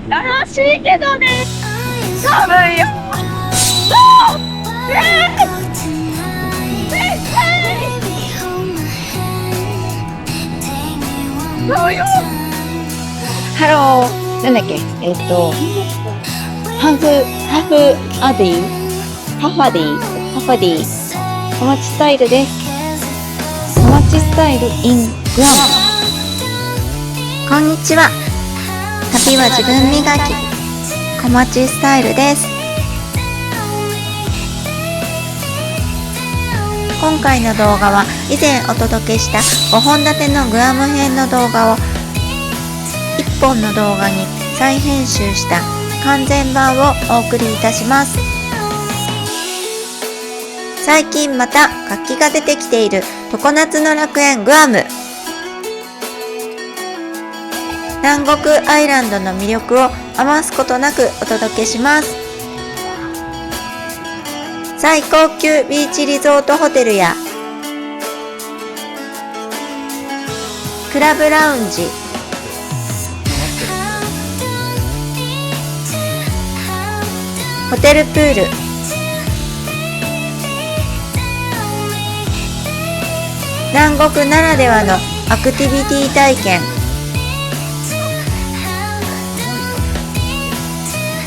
楽しいけどね、寒いよ。そうよ。ハロー、なんだっけ、ハーフアディ、ハファディ、小町スタイルです。小町スタイル in グアム。こんにちは。旅は自分磨き、小町スタイルです。今回の動画は以前お届けした5本立てのグアム編の動画を1本の動画に再編集した完全版をお送りいたします。最近また活気が出てきている常夏の楽園グアム。南国アイランドの魅力を余すことなくお届けします。最高級ビーチリゾートホテルやクラブラウンジ、ホテルプール、南国ならではのアクティビティ体験、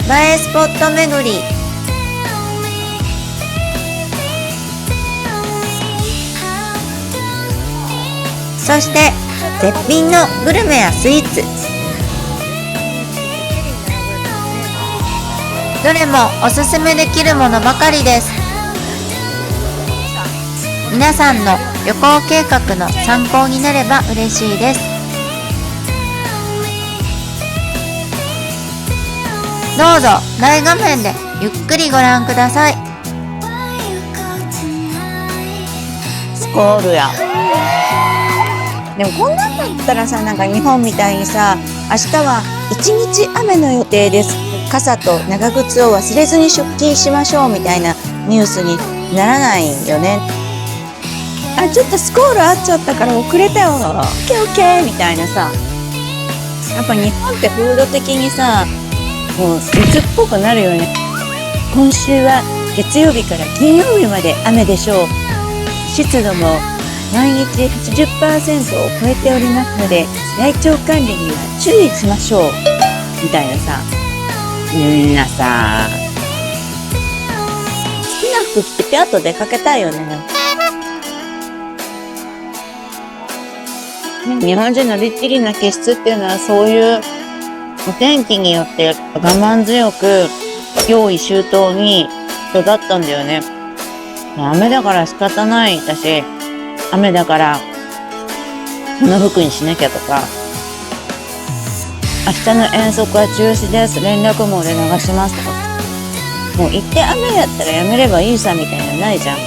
映えスポット巡り、そして絶品のグルメやスイーツ、どれもおすすめできるものばかりです。皆さんの旅行計画の参考になれば嬉しいです。どうぞ大画面でゆっくりご覧ください。スコールや。でもこんなんだったらさ、なんか日本みたいにさ、明日は一日雨の予定です、傘と長靴を忘れずに出勤しましょうみたいなニュースにならないよね。あ、ちょっとスコール合っちゃったから遅れたよ、オッケーオッケーみたいなさ。やっぱ日本って風土的にさ、もう鬱っぽくなるよね。今週は月曜日から金曜日まで雨でしょう。湿度も毎日 80% を超えておりますので、体調管理には注意しましょうみたいなさ。みんなさ、好きな服着てピャッと出かけたいよね。日本人の律儀な気質っていうのは、そういうお天気によって我慢強く用意周到に育ったんだよね。雨だから仕方ないだし、雨だからこの服にしなきゃとか、明日の遠足は中止です、連絡網で流しますとか、もう行って雨やったらやめればいいさみたいなのないじゃん。な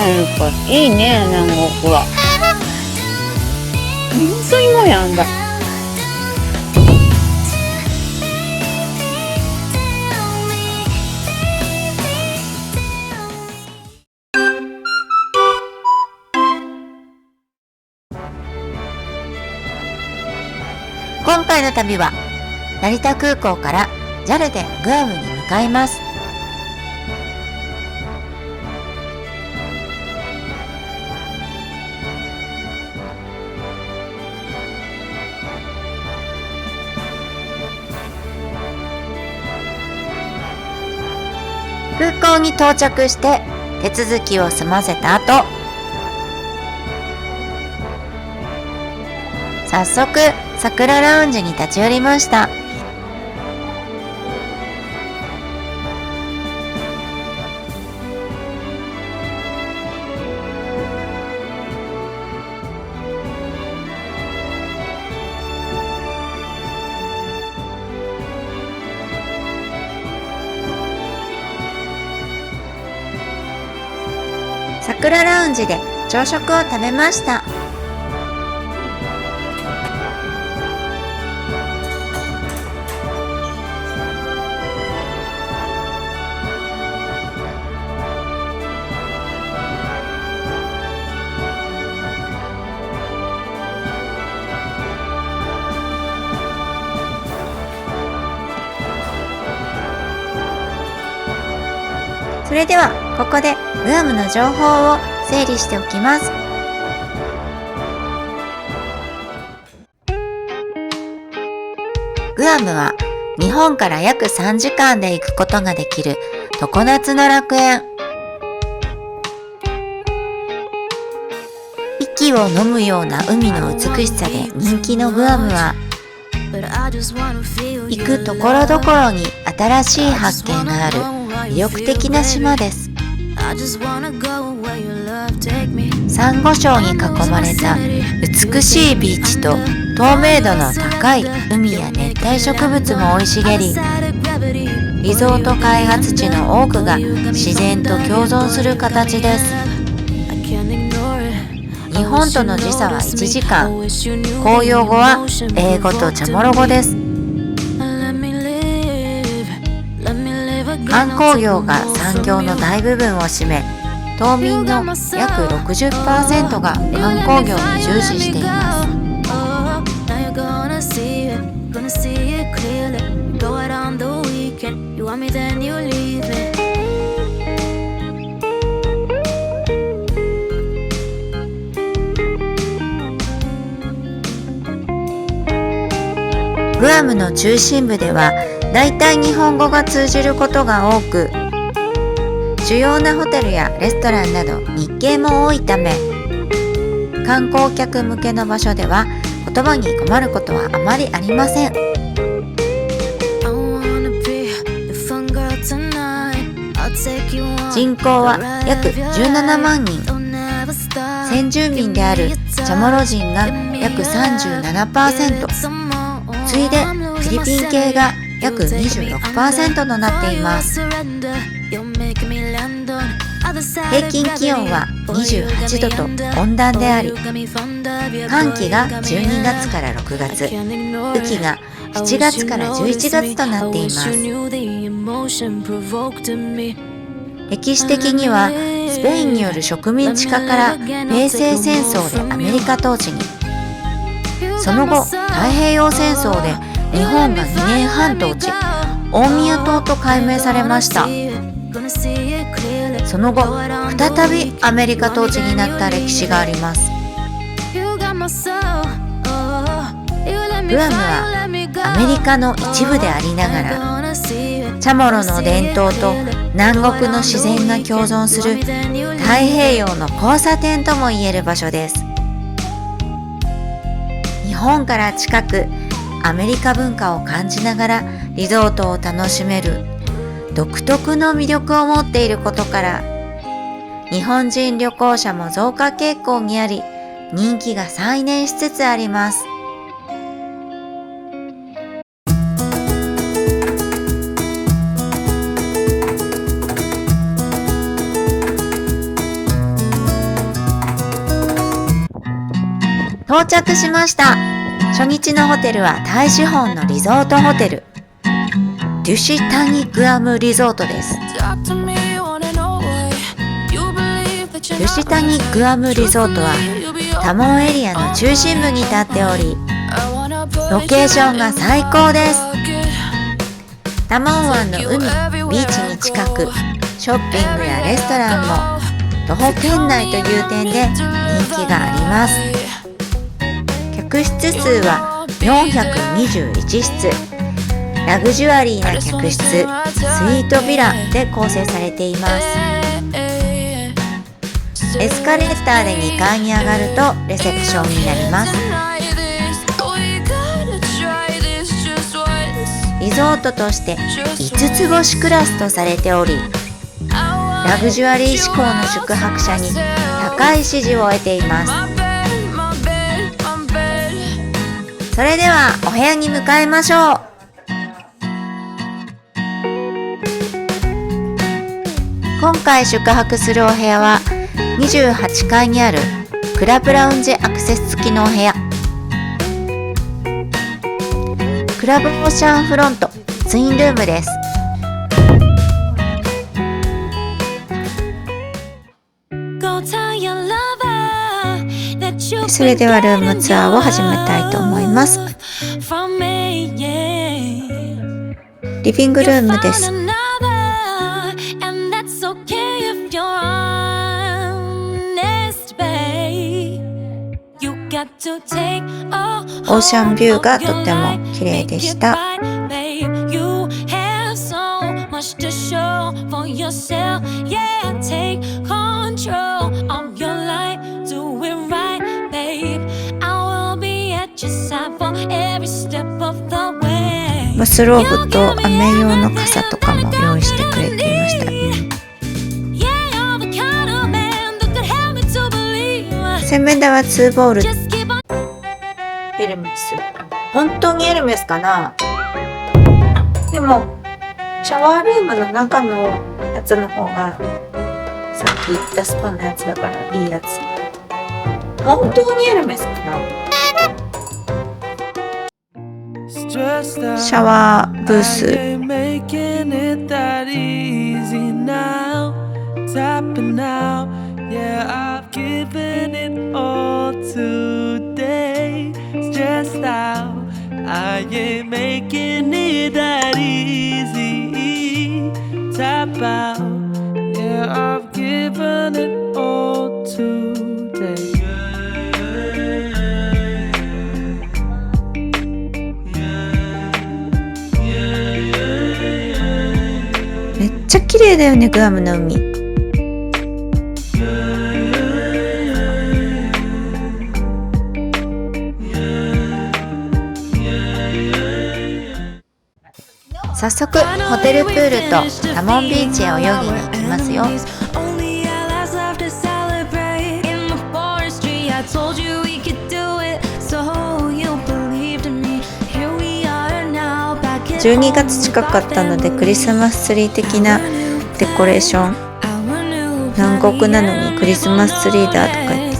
んかいいね、南国は。本当にもうやんだ。今回の旅は成田空港から JAL でグアムに向かいます。空港に到着して手続きを済ませた後、早速桜ラウンジに立ち寄りました。桜ラウンジで朝食を食べました。それではここでグアムの情報を整理しておきます。グアムは日本から約3時間で行くことができる常夏の楽園。息を飲むような海の美しさで人気のグアムは、行くところどころに新しい発見がある魅力的な島です。サンゴ礁に囲まれた美しいビーチと透明度の高い海や熱帯植物も生い茂り、リゾート開発地の多くが自然と共存する形です。日本との時差は1時間、公用語は英語とチャモロ語です。観光業が産業の大部分を占め、島民の約 60% が観光業に従事しています。グアムの中心部ではだいたい日本語が通じることが多く、主要なホテルやレストランなど日系も多いため、観光客向けの場所では言葉に困ることはあまりありません。人口は約17万人、先住民であるチャモロ人が約 37%、次いでフィリピン系が約 26% となっています。平均気温は28度と温暖であり、寒気が12月から6月、雨季が7月から11月となっています。歴史的にはスペインによる植民地化から米西戦争でアメリカ統治に、その後太平洋戦争で日本が2年半統治、大宮島と改名されました。その後再びアメリカ統治になった歴史があります。グアムはアメリカの一部でありながら、チャモロの伝統と南国の自然が共存する太平洋の交差点ともいえる場所です。日本から近くアメリカ文化を感じながらリゾートを楽しめる独特の魅力を持っていることから、日本人旅行者も増加傾向にあり、人気が再燃しつつあります。到着しました。初日のホテルはタイ資本のリゾートホテル、デュシタニグアムリゾートです。デュシタニグアムリゾートはタモンエリアの中心部に立っており、ロケーションが最高です。タモン湾の海、ビーチに近く、ショッピングやレストランも徒歩圏内という点で人気があります。客室数は421室、ラグジュアリーな客室、スイートヴィラで構成されています。エスカレーターで2階に上がるとレセプションになります。リゾートとして5つ星クラスとされており、ラグジュアリー志向の宿泊者に高い支持を得ています。それではお部屋に向かいましょう。今回宿泊するお部屋は28階にあるクラブラウンジアクセス付きのお部屋、クラブオーシャンフロントツインルームです。それではルームツアーを始めたいと思います。リビングルームです。オーシャンビューがとても綺麗でした。スローブと雨用の傘とかも用意してくれていました。洗面台は2ボール。エルメス。本当にエルメスかな？でもシャワールームの中のやつの方がさっき言ったスパのやつだからいいやつ。本当にエルメスかな？シャワーブース。めっちゃ綺麗だよね、グアムの海。早速ホテルプールとラモンビーチへ泳ぎに行きますよ。12月近かったのでクリスマスツリー的なデコレーション。南国なのにクリスマスツリーだとか言って。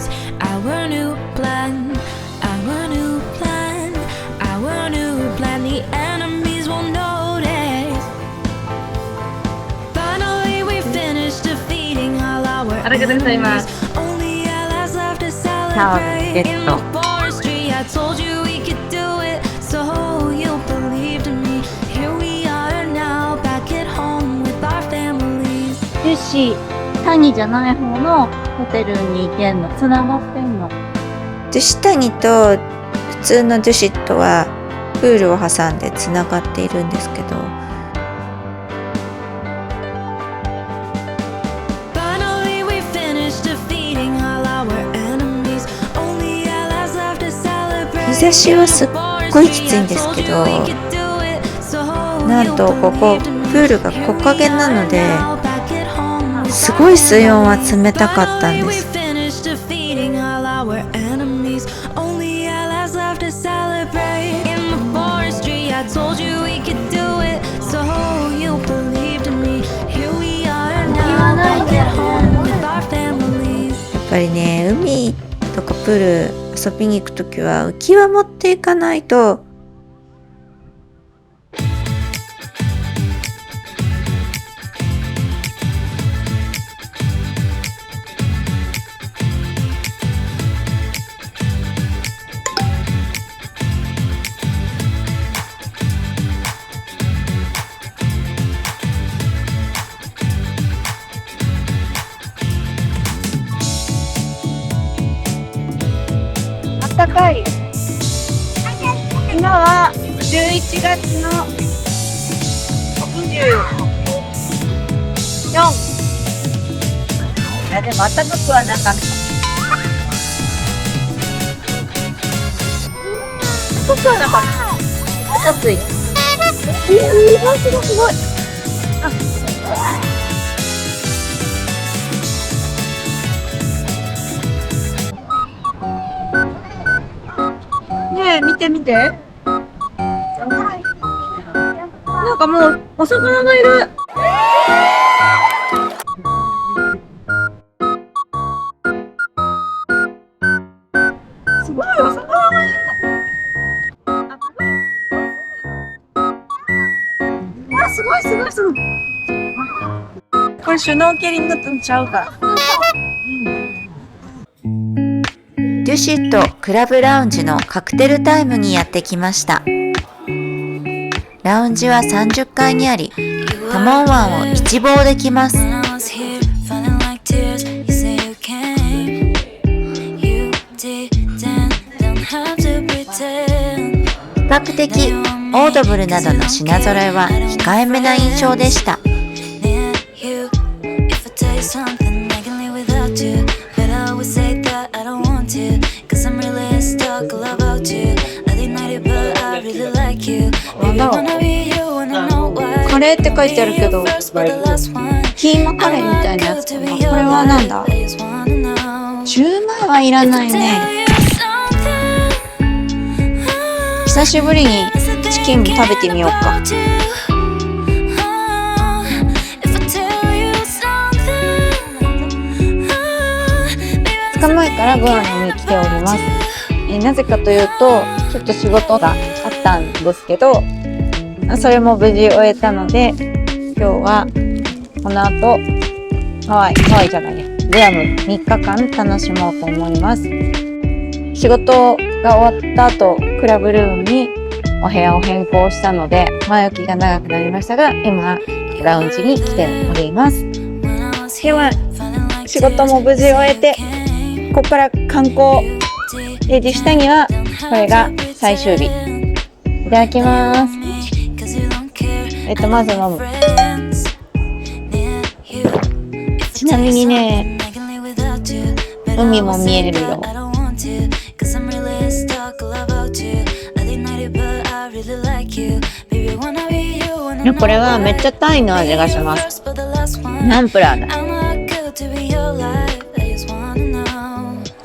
ありがとうございます。タオルゲット。デュシ谷じゃない方のホテルに行けんの、つながってんの。デュシ谷と普通のデュシットはプールを挟んでつながっているんですけど、日差しはすっごいきついんですけど、なんとここプールが木陰なのですごい水温は冷たかったんです。やっぱりね、海とかプール遊びに行くときは浮き輪持っていかないと。高い。今は11月の24。いやでも暖かくはなかった。暖かくはなかった。暑い。すごいすごい。見て見て。なんかもうお魚がいる。すごいお魚がいる。あ、すごいすごいすごい。これシュノーケリングとちゃうから。デュシットクラブラウンジのカクテルタイムにやってきました。ラウンジは30階にあり、タモン湾を一望できます。較的オードブルなどの品揃えは控えめな印象でした。なんだろう、カレーって書いてあるけど、キーマカレーみたいなやつかな。これはなんだ、シューマイはいらないね。久しぶりにチキンも食べてみようか。2日前からグアムに来ております。なぜかというと、ちょっと仕事があったんですけど、それも無事終えたので、今日はこの後ハワイじゃないや、グアム3日間楽しもうと思います。仕事が終わった後、クラブルームにお部屋を変更したので、前置きが長くなりましたが、今ラウンジに来ております。では仕事も無事終えて、ここから観光で実際にはこれが最終日。いただきます。まず飲む。ちなみにね、海も見えるよ。これはめっちゃタイの味がします。ナンプラーだ。こ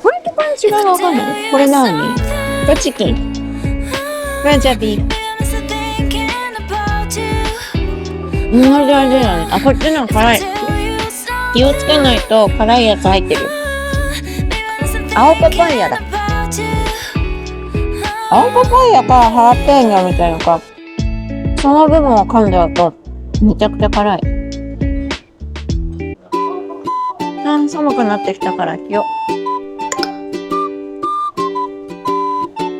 れと違いがわかんない。これ何？これチキン。これじゃあビーフ。同じ味だね。あ、こっちの辛い。気をつけないと辛いやつ入ってる。青パパイヤだ。青パパイヤかハラペーニョみたいなのか。その部分を噛んじゃうとめちゃくちゃ辛い。寒くなってきたから着よ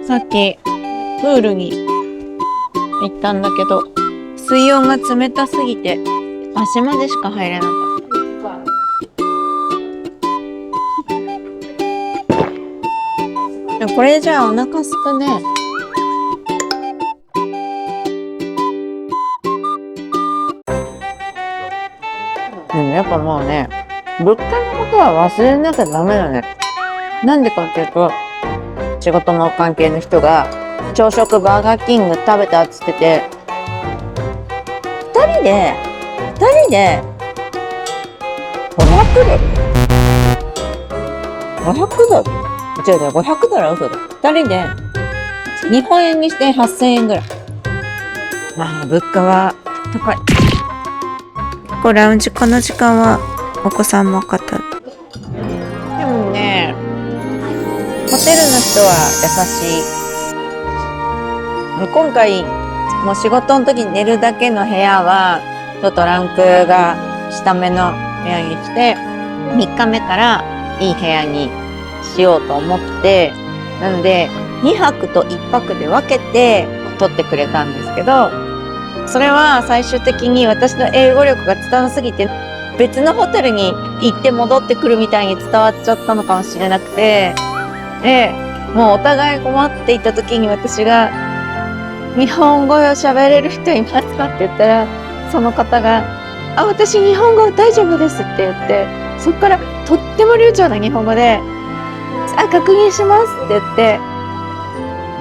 う。さっきプールに行ったんだけど、水温が冷たすぎて足までしか入れなかった。これじゃあお腹すくね。でもやっぱもうね、物価のことは忘れなきゃダメだね。なんでかっていうと、仕事の関係の人が朝食バーガーキング食べたっつってて、2人で500ドル500ドル違う500ドルは嘘だ。2人で日本円にして8000円ぐらい。まあ物価は高い。ここラウンジ、この時間はお子さんも方。でもね、ホテルの人は優しい。今回もう仕事の時に寝るだけの部屋はちょっとランクが下目の部屋にして3日目からいい部屋にしようと思って、なので2泊と1泊で分けて取ってくれたんですけど、それは最終的に私の英語力が伝わすぎて別のホテルに行って戻ってくるみたいに伝わっちゃったのかもしれなくて、もうお互い困っていた時に私が日本語を喋れる人いますかって言ったら、その方が私日本語大丈夫ですって言って、そこからとっても流暢な日本語で確認しますって言って、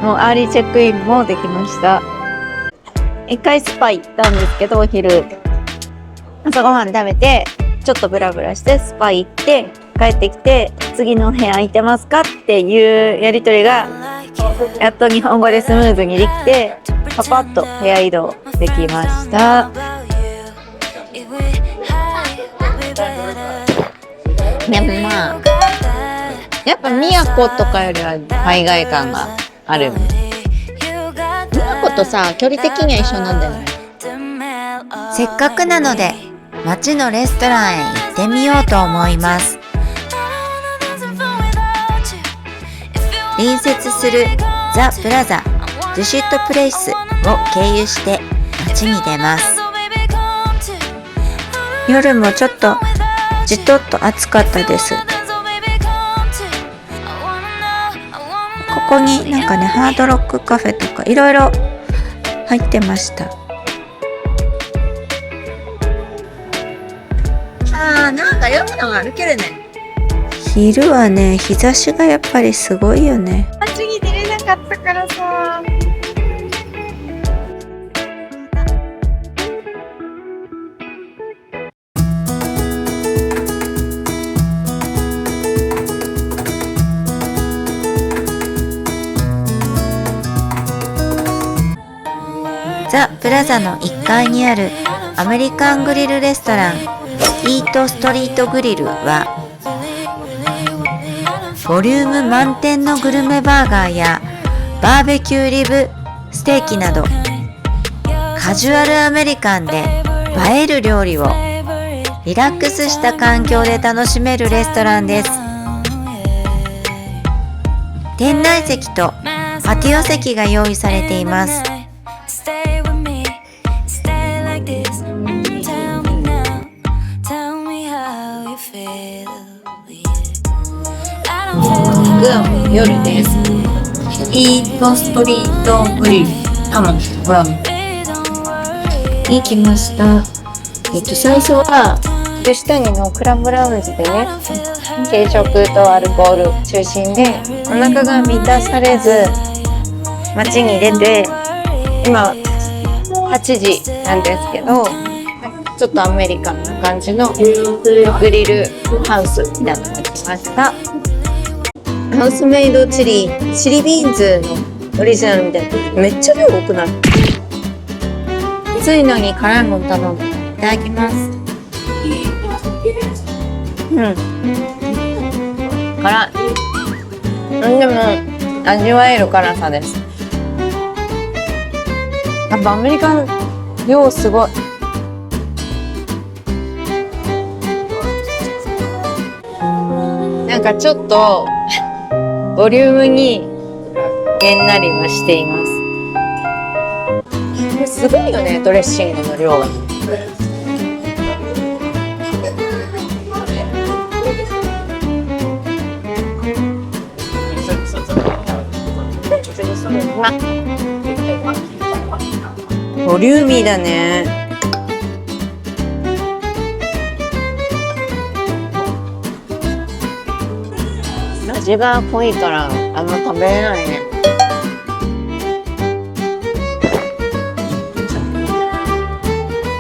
もうアーリーチェックインもできました。一回スパ行ったんですけど、お昼朝ごはん食べてちょっとブラブラしてスパ行って帰ってきて、次の部屋空いてますかっていうやりとりがやっと日本語でスムーズにできて、パパッと部屋移動できました。でもまあやっぱ宮古とかよりは海外感があるよね。宮古とさ、距離的には一緒なんだよね。せっかくなので街のレストランへ行ってみようと思います。隣接するザ・プラザ・ドゥシットプレイスを経由して街に出ます。夜もちょっとじとっと暑かったです。こになんかね、ハードロックカフェとかいろいろ入ってました。なんか読むのが歩けるね。昼はね、日差しがやっぱりすごいよね。街に出れなかったからさ。ザ・プラザの1階にあるアメリカングリルレストランイートストリートグリルはボリューム満点のグルメバーガーやバーベキューリブステーキなどカジュアルアメリカンで映える料理をリラックスした環境で楽しめるレストランです。店内席とパティオ席が用意されています。夜です。イートストリートグリルブラウンに来ました。最初は下にのクラブラウンジでね、軽食とアルコール中心でお腹が満たされず街に出て、今8時なんですけど、ちょっとアメリカンな感じのグリルハウスみたいなのが来ました。ハウスメイドチリビーンズのオリジナルみたいな。めっちゃ量多くない？ついのに辛いもの頼んでいただきます。辛い。でも味わえる辛さです。やっぱアメリカの量すごい。なんかちょっとボリュームにげんなりはしています。すごいよね、ドレッシングの量が。ボリューミーだね。味が濃いからあんま食べれないね。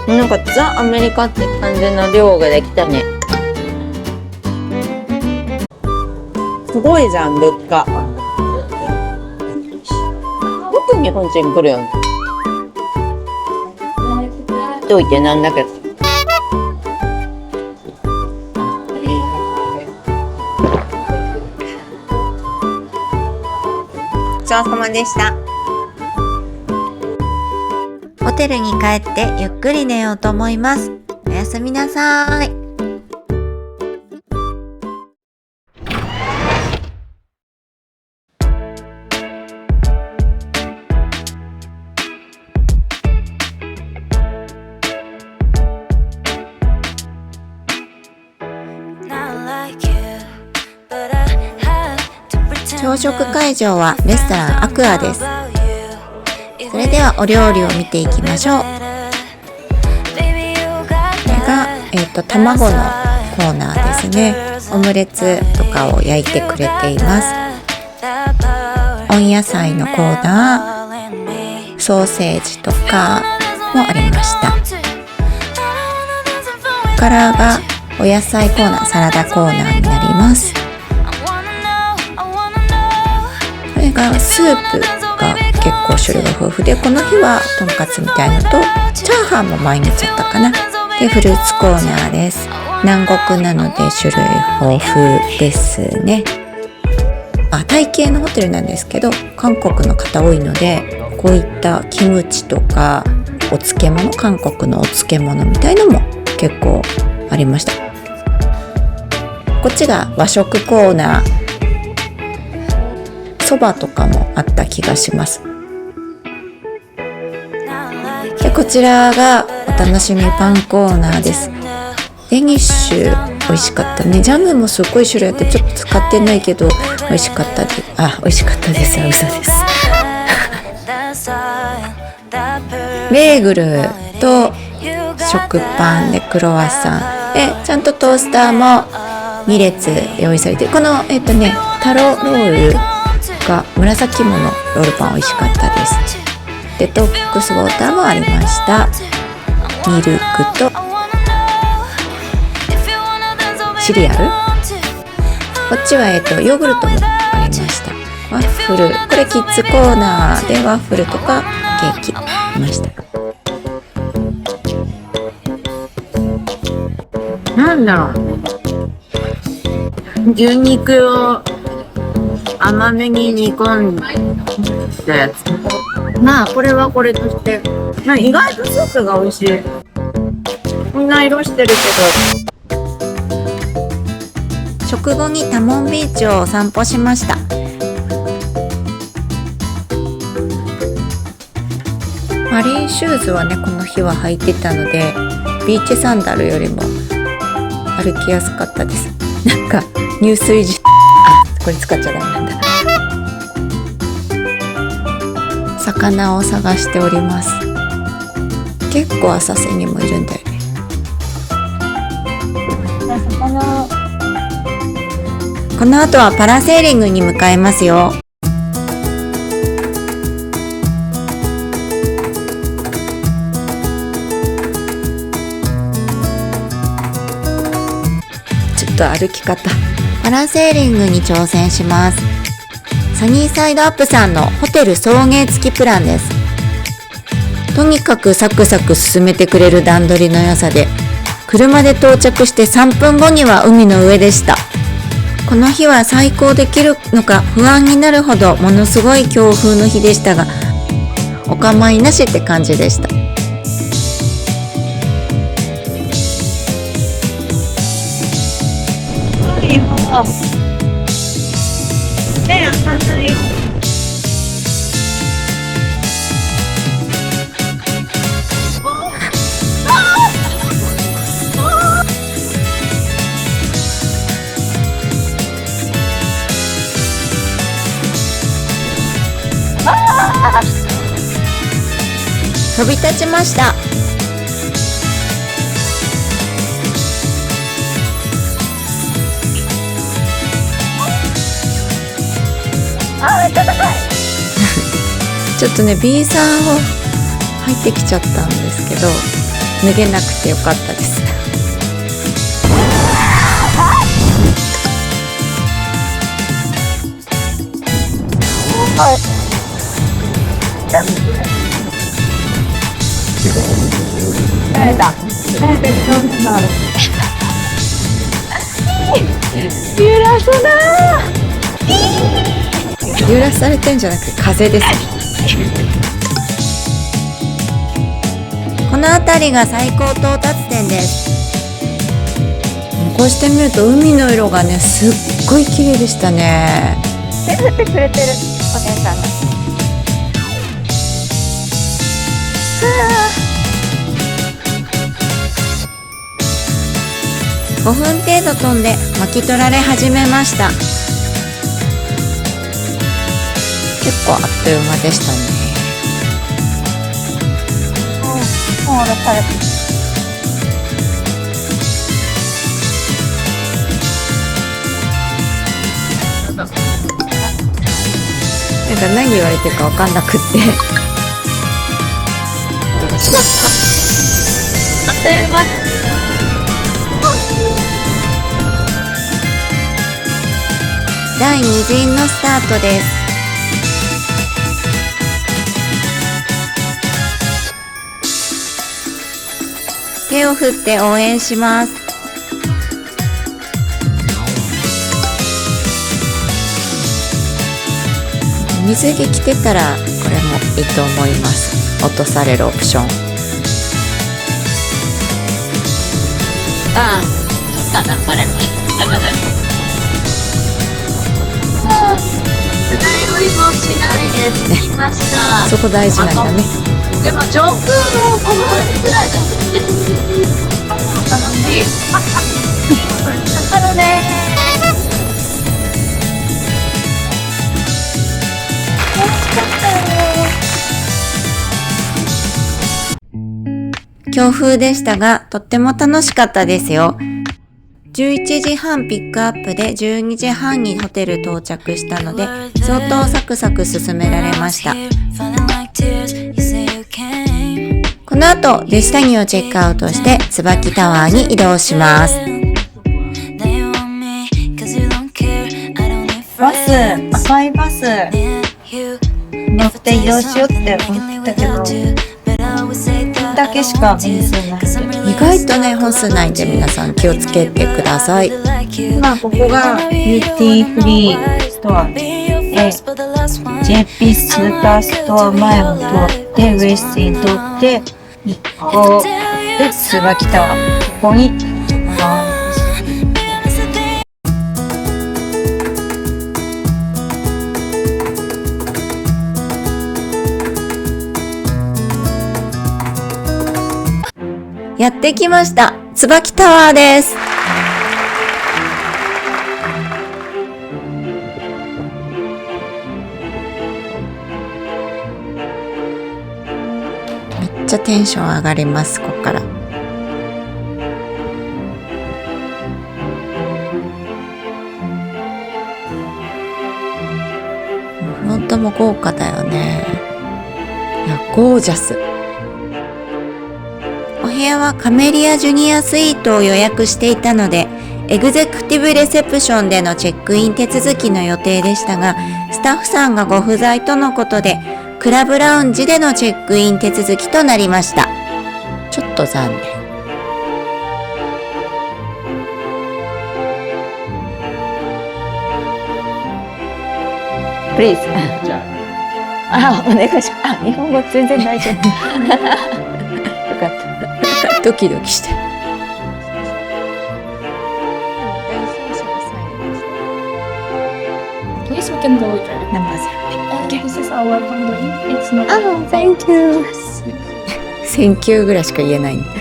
なんかザ・アメリカって感じの量ができたね。すごいじゃん、物価。よく日本人来るよね。といてなんだけど。ごちそうさまでした。ホテルに帰ってゆっくり寝ようと思います。おやすみなさい。朝食会場はレストランアクアです。それではお料理を見ていきましょう。これが、卵のコーナーですね。オムレツとかを焼いてくれています。温野菜のコーナー、ソーセージとかもありました。ここからがお野菜コーナー、サラダコーナーになります。これがスープが結構種類が豊富で、この日はとんかつみたいのとチャーハンも毎日あったかな。でフルーツコーナーです。南国なので種類豊富ですね。タイ系のホテルなんですけど、韓国の方多いので、こういったキムチとかお漬物、韓国のお漬物みたいのも結構ありました。こっちが和食コーナー、そばとかもあった気がします。でこちらがお楽しみパンコーナーです。デニッシュ、美味しかったね。ジャムもすっごい種類あってちょっと使ってないけど美味しかったで、美味しかったですは嘘です。ベーグルと食パンでクロワッサンで、ちゃんとトースターも2列用意されて、このタロロールが紫芋のロールパン美味しかったです。デトックスウォーターもありました。ミルクとシリアル、こっちはヨーグルトもありました。ワッフル、これキッズコーナーでワッフルとかケーキありました。なんだろう、牛肉を甘めに煮込んだやつ。まあこれはこれとして、意外とスープが美味しい。こんな色してるけど。食後にタモンビーチを散歩しました。マリンシューズはね、この日は履いてたのでビーチサンダルよりも歩きやすかったです。なんか入水時、これ使っちゃダメなんだ。魚を探しております。結構浅瀬にもいるんだよね。この後はパラセーリングに向かいますよ。ちょっと歩き方。パラセーリングに挑戦します。サニーサイドアップさんのホテル送迎付きプランです。とにかくサクサク進めてくれる段取りの良さで、車で到着して3分後には海の上でした。この日は最高できるのか不安になるほどものすごい強風の日でしたが、お構いなしって感じでした。飛び立ちました。ちょっとね B さんを入ってきちゃったんですけど、脱げなくてよかったです。揺らされてんじゃなくて風です。この辺りが最高到達点です。こうして見ると海の色がねすっごい綺麗でしたね。手振ってくれてるお姉さんが。5分程度飛んで巻き取られ始めました。結構あっという間でしたね。なんか何言われてるか分かんなくって第2陣のスタートです。手を振って応援します。水着着てたらこれもいいと思います。落とされるオプション。そこ大事なんだね。でも上空の5分ぐらいだったんです。強風でしたが、とっても楽しかったですよ。11時半ピックアップで12時半にホテル到着したので、相当サクサク進められました。この後、弟子谷をチェックアウトして、椿タワーに移動します。バス、赤いバス乗って移動しようって思ったけど、だけしか便数ない。意外とね、本数ないんで皆さん気をつけてください。まあここがビューティーフリーストアで、JP スーパーストア前を通ってウエスティン通って一個で椿タワー、ここに行きます。やってきました。椿タワーです。めっちゃテンション上がります、ここから。フロントも豪華だよね。いや、ゴージャス。お部屋はカメリアジュニアスイートを予約していたので、エグゼクティブレセプションでのチェックイン手続きの予定でしたが、スタッフさんがご不在とのことで、クラブラウンジでのチェックイン手続きとなりました。ちょっと残念。プリーズ。あ、お願いします。あ、日本語全然大丈夫。よかった。ドキドキして。Please we can go there. Number 0. This is our company. It's not. Oh, thank you. センキューぐらいしか言えないんで。い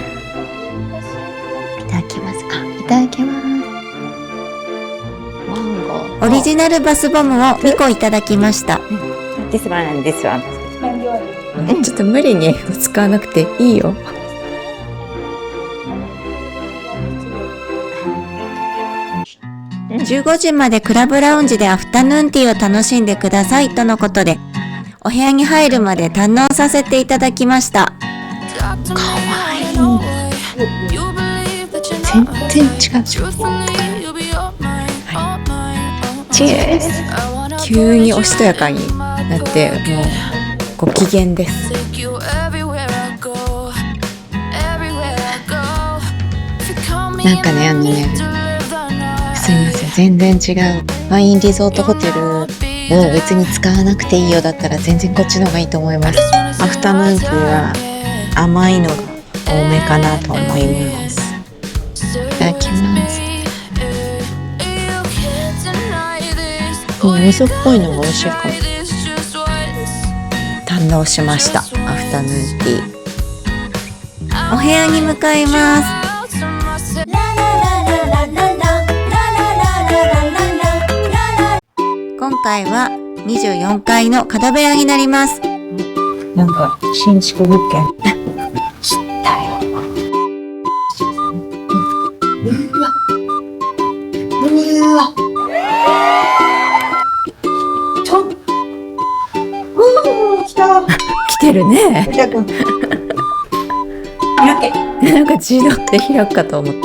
ただきます。あ、いただきます。マンゴー。オリジナルバスボムを2個いただきました。This one and this one. ちょっと無理に使わなくていいよ。15時までクラブラウンジでアフタヌーンティーを楽しんでくださいとのことで、お部屋に入るまで堪能させていただきました。かわいい。全然違う。チェース。急におしとやかになってもうご機嫌です。なんかね、すみません、全然違うワインリゾートホテルを別に使わなくていいよだったら全然こっちの方がいいと思います。アフタヌーンティーは甘いのが多めかなと思います。いただきます。味噌っぽいのが美味しいかも。堪能しました。アフタヌーンティー。お部屋に向かいます。今回は24階の角部屋になります。なんか新築物件。知ったよ。うわ。来た。来てるね。開け。なんか自動で開くかと思った。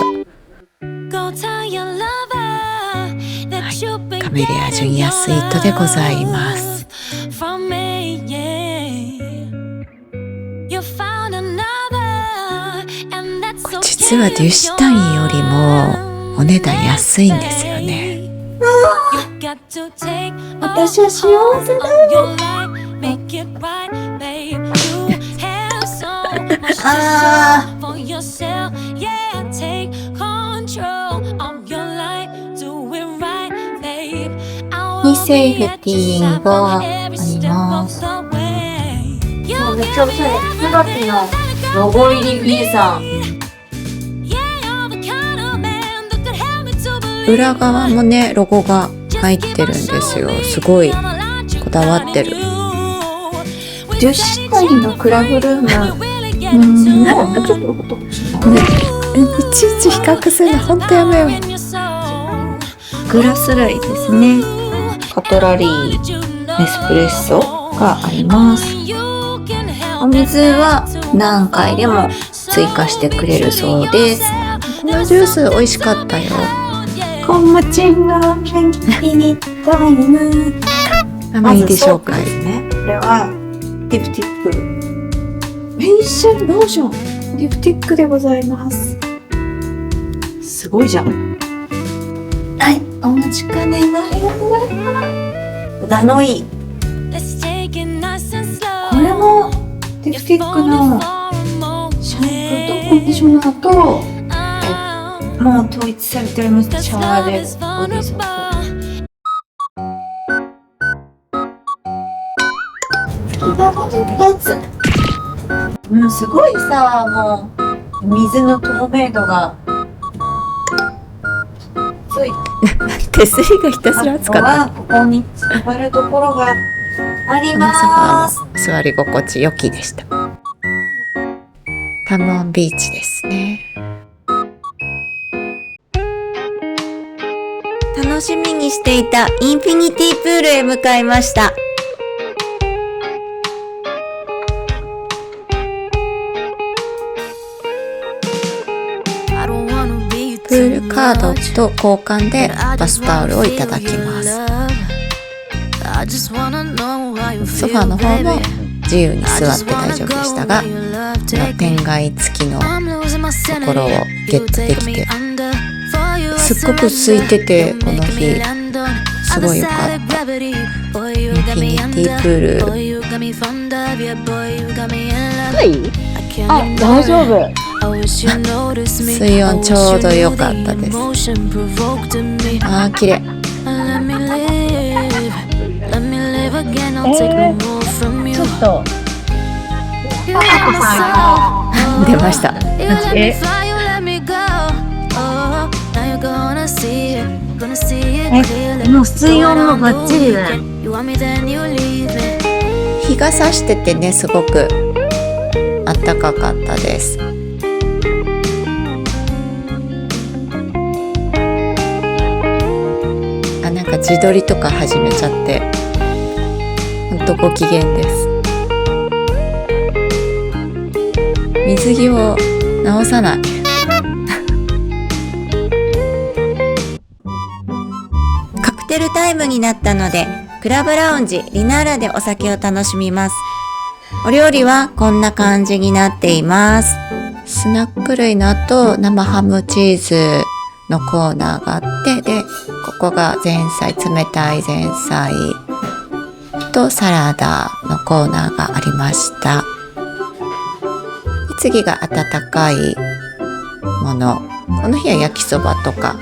カメリアジュニアスイートでございます。実はデュシタニよりもお値段安いんですよね。私は幸せだよ。あー。にセーフティーがあります。めっちゃおしゃれ。椿のロゴ入りビーサー。裏側もね、ロゴが入ってるんですよ。すごいこだわってる。デュシタニのクラブルームなんかちょっと音いちいち比較するの本当やめよう。グラス類ですね。カトラリー、ネスプレッソがあります。お水は何回でも追加してくれるそうです。このジュース美味しかったよ。こんまちんが元気にタイム。あ、いいでしょうか。まずソープですね。これはディプティックフェイシャルローションディプティックでございます。すごいじゃん。はい、お待ちかねのありがとうございます。ダノイ。これもディプティックのシャンプーとコンディショナーともう統一されております。シャワーでボディーソープ。もうすごいさ、もう水の透明度がつい手すりがひたすら熱かった。あとはここに座るところがあります。座り心地良きでした。タモンビーチですね。楽しみにしていたインフィニティプールへ向かいました。プールカードと交換でバスタオルをいただきます。ソファーの方も自由に座って大丈夫でしたが、天蓋付きのところをゲットできて、すっごく空いてて、この日すごい良かった。インフィニティプール。はい。あ、大丈夫。水温ちょうど良かったです。あー、綺麗。ちょっと出ました。もう水温もバッチリだよ。日が差しててね、すごく暖かかったです。あ、なんか自撮りとか始めちゃってほんとご機嫌です。水着を直さない。カクテルタイムになったので、クラブラウンジリナーラでお酒を楽しみます。お料理はこんな感じになっています。スナック類の後、生ハムチーズのコーナーがあって、で、ここが前菜、冷たい前菜とサラダのコーナーがありました。次が温かいもの。この日は焼きそばとか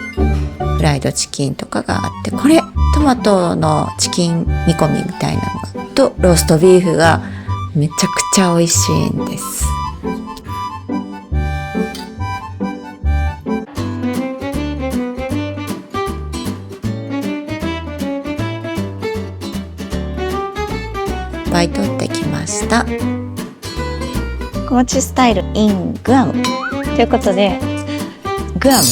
フライドチキンとかがあって、これトマトのチキン煮込みみたいなのがとローストビーフがめちゃくちゃ美味しいんです。いっぱい取ってきました。小町スタイル in グアムということで、グアム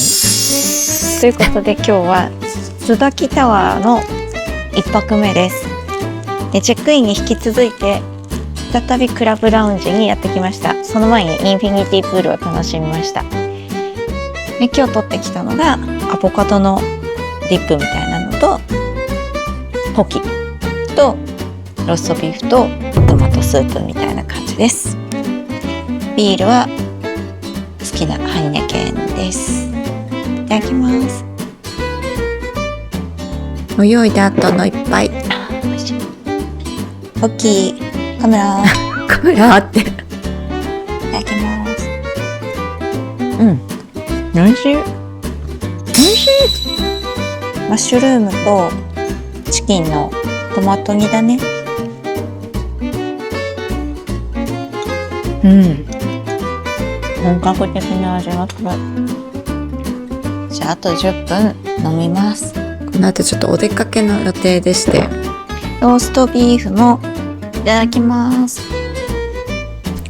ということで今日は椿タワーの1泊目です。で、チェックインに引き続いて再びクラブラウンジにやってきました。その前にインフィニティプールを楽しみました。で、今日取ってきたのがアボカドのディップみたいなのとポキとローストビーフとトマトスープみたいな感じです。ビールは好きなハイネケンです。いただきます。泳いだ後の一杯。美味しい。ポキカメラカメラって。いただきます。美味しい。美味しい。マッシュルームとチキンのトマト煮だね。本格的な味がする。じゃああと10分飲みます。この後ちょっとお出かけの予定でして、ローストビーフもいただきます。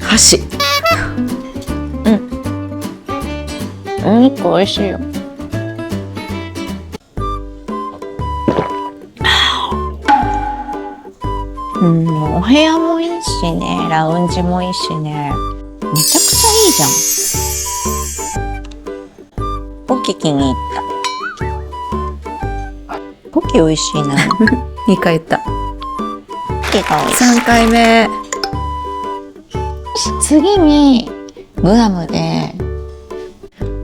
箸肉美味しいよ。お部屋もいいしね、ラウンジもいいしね。めちゃくちゃいいじゃん。ポキ気に入った。ポキ美味しいな。2回言った。ポキが美味しい。 3回目。次にグアムで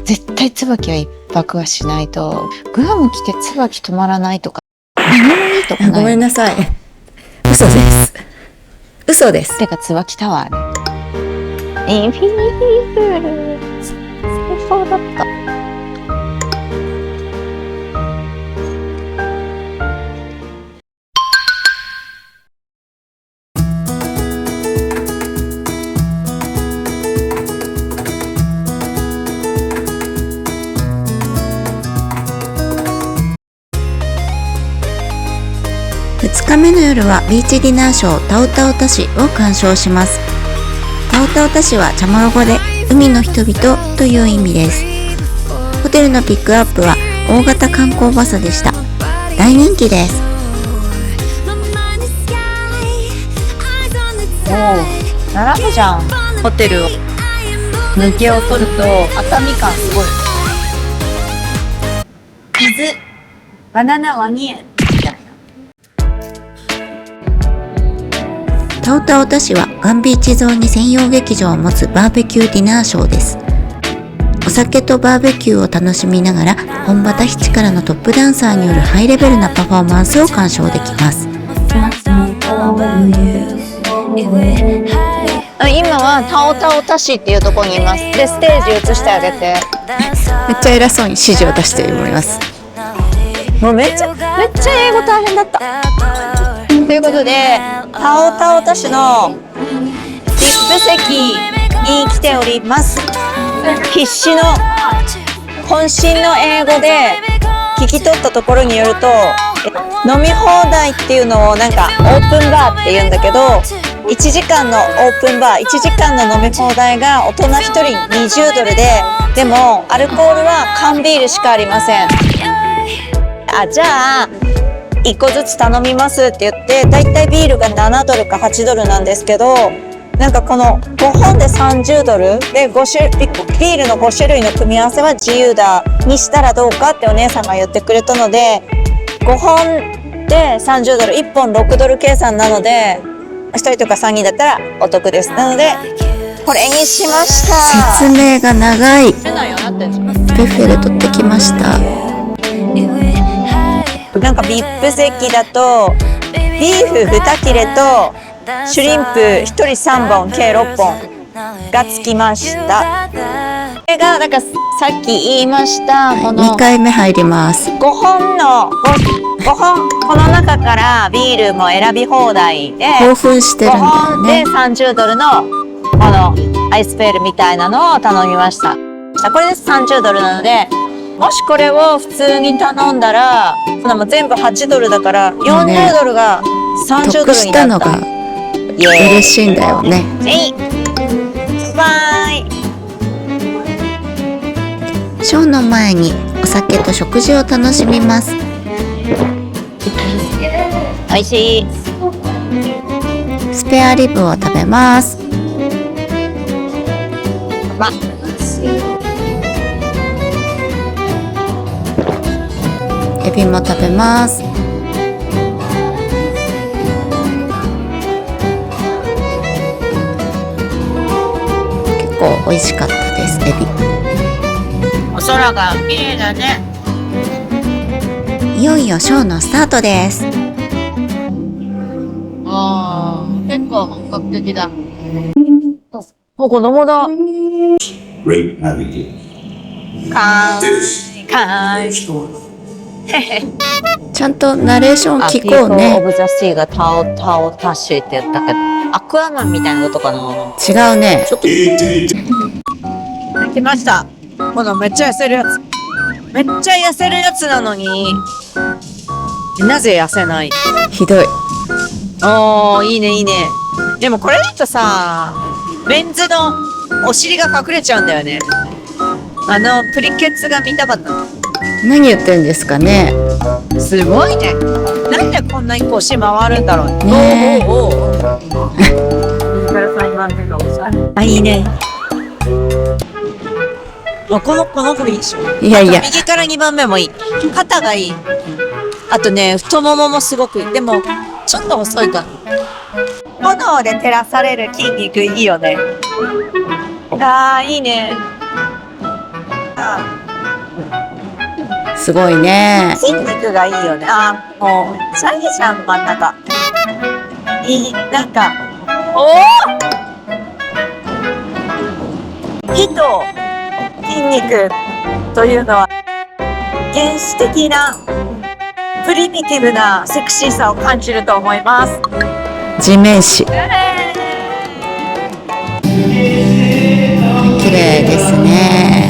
絶対椿は一泊はしないと、グアム来て椿泊まらないとか何もいいとこない。ごめんなさい。嘘です。嘘です。てか椿タワーね。インフィニティプール最高だった。2日目の夜はビーチディナーショータオタオタシを鑑賞します。タオタオタシはチャモロ語で海の人々という意味です。ホテルのピックアップは大型観光バスでした。大人気です。並ぶじゃん。ホテルを抜けを取ると熱海感すごい。水バナナワニエみたいな。タオタオタシはガンビーチ沿いに専用劇場を持つバーベキューディナーショーです。お酒とバーベキューを楽しみながら本場タヒチからのトップダンサーによるハイレベルなパフォーマンスを鑑賞できます。今はタオタオタシっていうところにいます。で、ステージ移してあげて。めっちゃ偉そうに指示を出しております。もうめっちゃ英語大変だった。ということで、タオタオタシのVIP席に来ております。必死の渾身の英語で聞き取ったところによると、飲み放題っていうのをなんかオープンバーって言うんだけど、1時間のオープンバー、1時間の飲み放題が大人1人20ドルでもアルコールは缶ビールしかありません。じゃあ1個ずつ頼みますって言って、だいたいビールが7ドルか8ドルなんですけど、なんかこの5本で30ドルでビールの5種類の組み合わせは自由だにしたらどうかってお姉さんが言ってくれたので、5本で30ドル、1本6ドル計算なので、1人とか3人だったらお得です。なのでこれにしました。説明が長い。ビュッフェで取ってきました。なんか VIP 席だとビーフ2切れとシュリンプ1人3本計6本がつきました。これがなんかさっき言いましたこの2回目入ります。5本この中からビールも選び放題で興奮してるんだ5よ本でね。30ドルのこのアイスペールみたいなのを頼みました。これで30ドルなので、もしこれを普通に頼んだらもう全部8ドルだから40ドルが30ドル得しになった。たのが嬉しいんだよね。バイ。ショーの前にお酒と食事を楽しみます。おいしい。スペアリブを食べます。エビも食べます。結構美味しかったです、エビ。お空が綺麗だね。いよいよショーのスタートです。結構本格的だ。子供だ。Great navigation. かーい。ちゃんとナレーション聞こうオね。ブザシーがタオタオタシって言ったけど、アクアマンみたいなことかな。違うね。来ました。このめっちゃ痩せるやつ。めっちゃ痩せるやつなのに、なぜ痩せない？ひどい。いいねいいね。でもこれだとさ、メンズのお尻が隠れちゃうんだよね。プリケツが見たかったの。何言ってるんですかね。すごいね。なんでこんなに腰回るんだろうね。ねえおうおうおう。あ、いいね。この子いいでしょ。いやいや、右から2番目もいい。肩がいい。あとね、太もももすごくいい。でも、ちょっと遅いかな。炎で照らされる筋肉いいよね。あー、いいね。すごいね。筋肉がいいよね。あー、もう、シャギちゃん真ん中。いい、なんか、手と筋肉というのは原始的なプリミティブなセクシーさを感じると思います。地面師。綺麗ですね。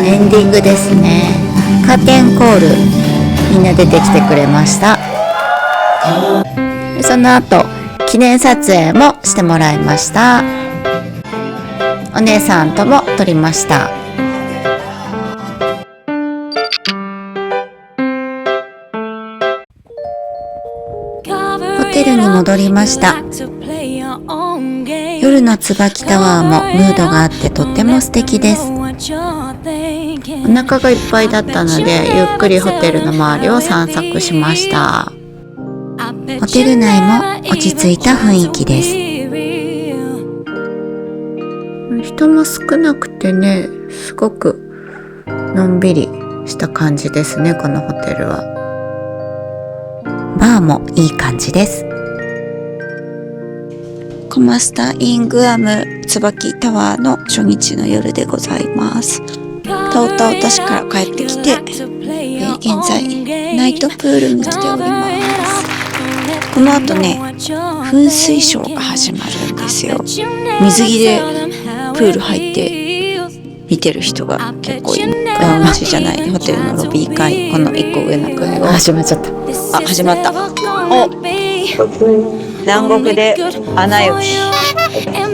エンディングですね。カーテンコール、みんな出てきてくれました。その後記念撮影もしてもらいました。お姉さんとも撮りました。ホテルに戻りました。夜の椿タワーもムードがあってとっても素敵です。お腹がいっぱいだったのでゆっくりホテルの周りを散策しました。ホテル内も落ち着いた雰囲気です。人も少なくてね、すごくのんびりした感じですね、このホテルは。バーもいい感じです。コマスタイングアム椿タワーの初日の夜でございます。たおたおた市から帰ってきて、現在ナイトプールに来ております。この後ね、噴水ショーが始まるんですよ。水着でプール入って見てる人が結構いる。ラウンジじゃない、ホテルのロビー階、この1個上の階を。始まっちゃった。あ、始まった。お、南国で穴雪。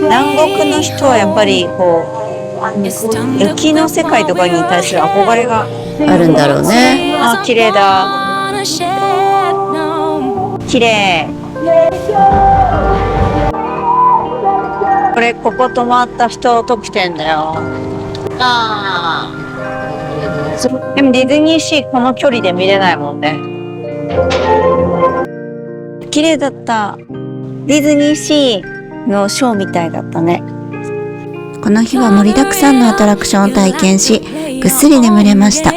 南国の人はやっぱりこう雪の世界とかに対する憧れがあるんだろうね。あ、綺麗だ。綺麗。ここ泊まった人特典だよ。ああ。でもディズニーシーこの距離で見れないもんね。綺麗だった。ディズニーシーのショーみたいだったね。この日は盛りだくさんのアトラクションを体験し、ぐっすり眠れました。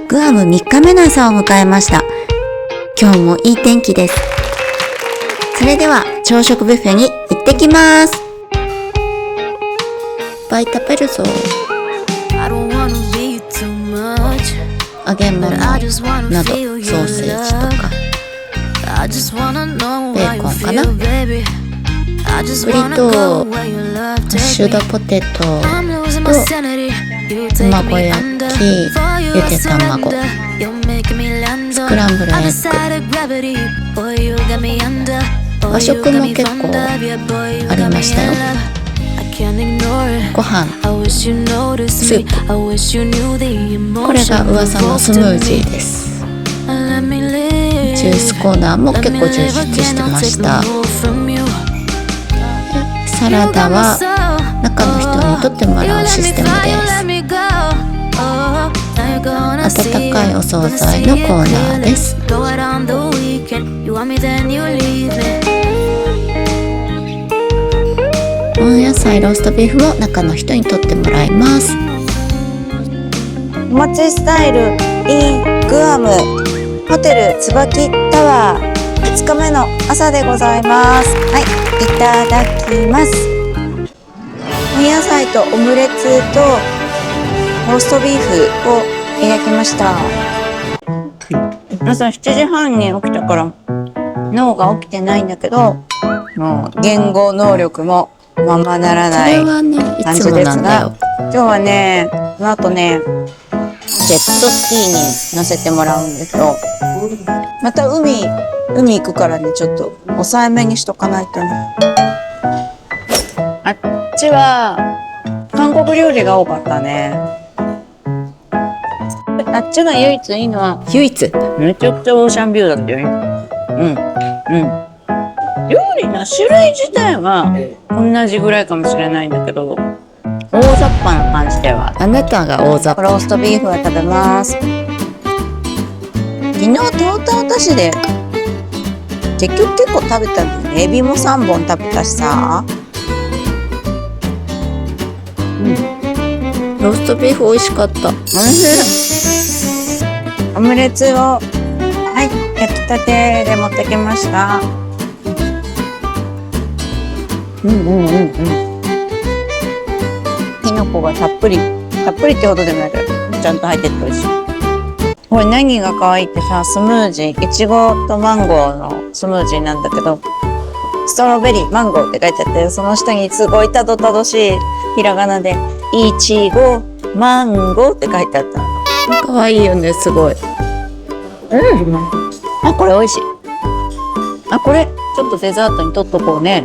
グアム3日目の朝を迎えました。今日もいい天気です。それでは朝食ビュッフェに行ってきます。いっぱい食べるぞ。揚げ物などソーセージとかベーコンかな、ブリとハッシュドポテトと卵焼き、ゆで卵、スクランブルエッグ、和食も結構ありましたよ。ご飯、スープ、これが噂のスムージーです。ジュースコーナーも結構充実してました。サラダは中の人に取ってもらうシステムです。温かいお惣菜のコーナーです。温野菜ローストビーフを中の人に取ってもらいます。お待ちスタイル in グアムホテル椿タワー2日目の朝でございます。はい、いただきます。温野菜とオムレツとローストビーフをいただきました。朝7時半に起きたから脳が起きてないんだけど、もう言語能力もままならない感じですが、今日はね、この後ね、ジェットスキーに乗せてもらうんですよ。また海行くからね、ちょっと抑えめにしとかないとね。あっちは韓国料理が多かったね。あっちが唯一いいのは、めちゃくちゃオーシャンビューだったよね。料理の種類自体は同じぐらいかもしれないんだけど、大雑把な感じでは。あなたが大雑把。ローストビーフは食べます。昨日トータおしで結局結構食べたんだよね。エビも3本食べたしさ。ローストビーフ美味しかった。おいしい。オムレツを、はい、焼きたてで持ってきました。きのこがたっぷりってほどでもないけど、ちゃんと入ってて美味しい。これ何が可愛いってさ、スムージー、いちごとマンゴーのスムージーなんだけど、ストロベリー、マンゴーって書いてあって、その下にすごいたどたどしいひらがなで、いちご、マンゴーって書いてあった。可愛いよね、すごい。あ、これ美味しい。あ、これ、ちょっとデザートに取っとこうね。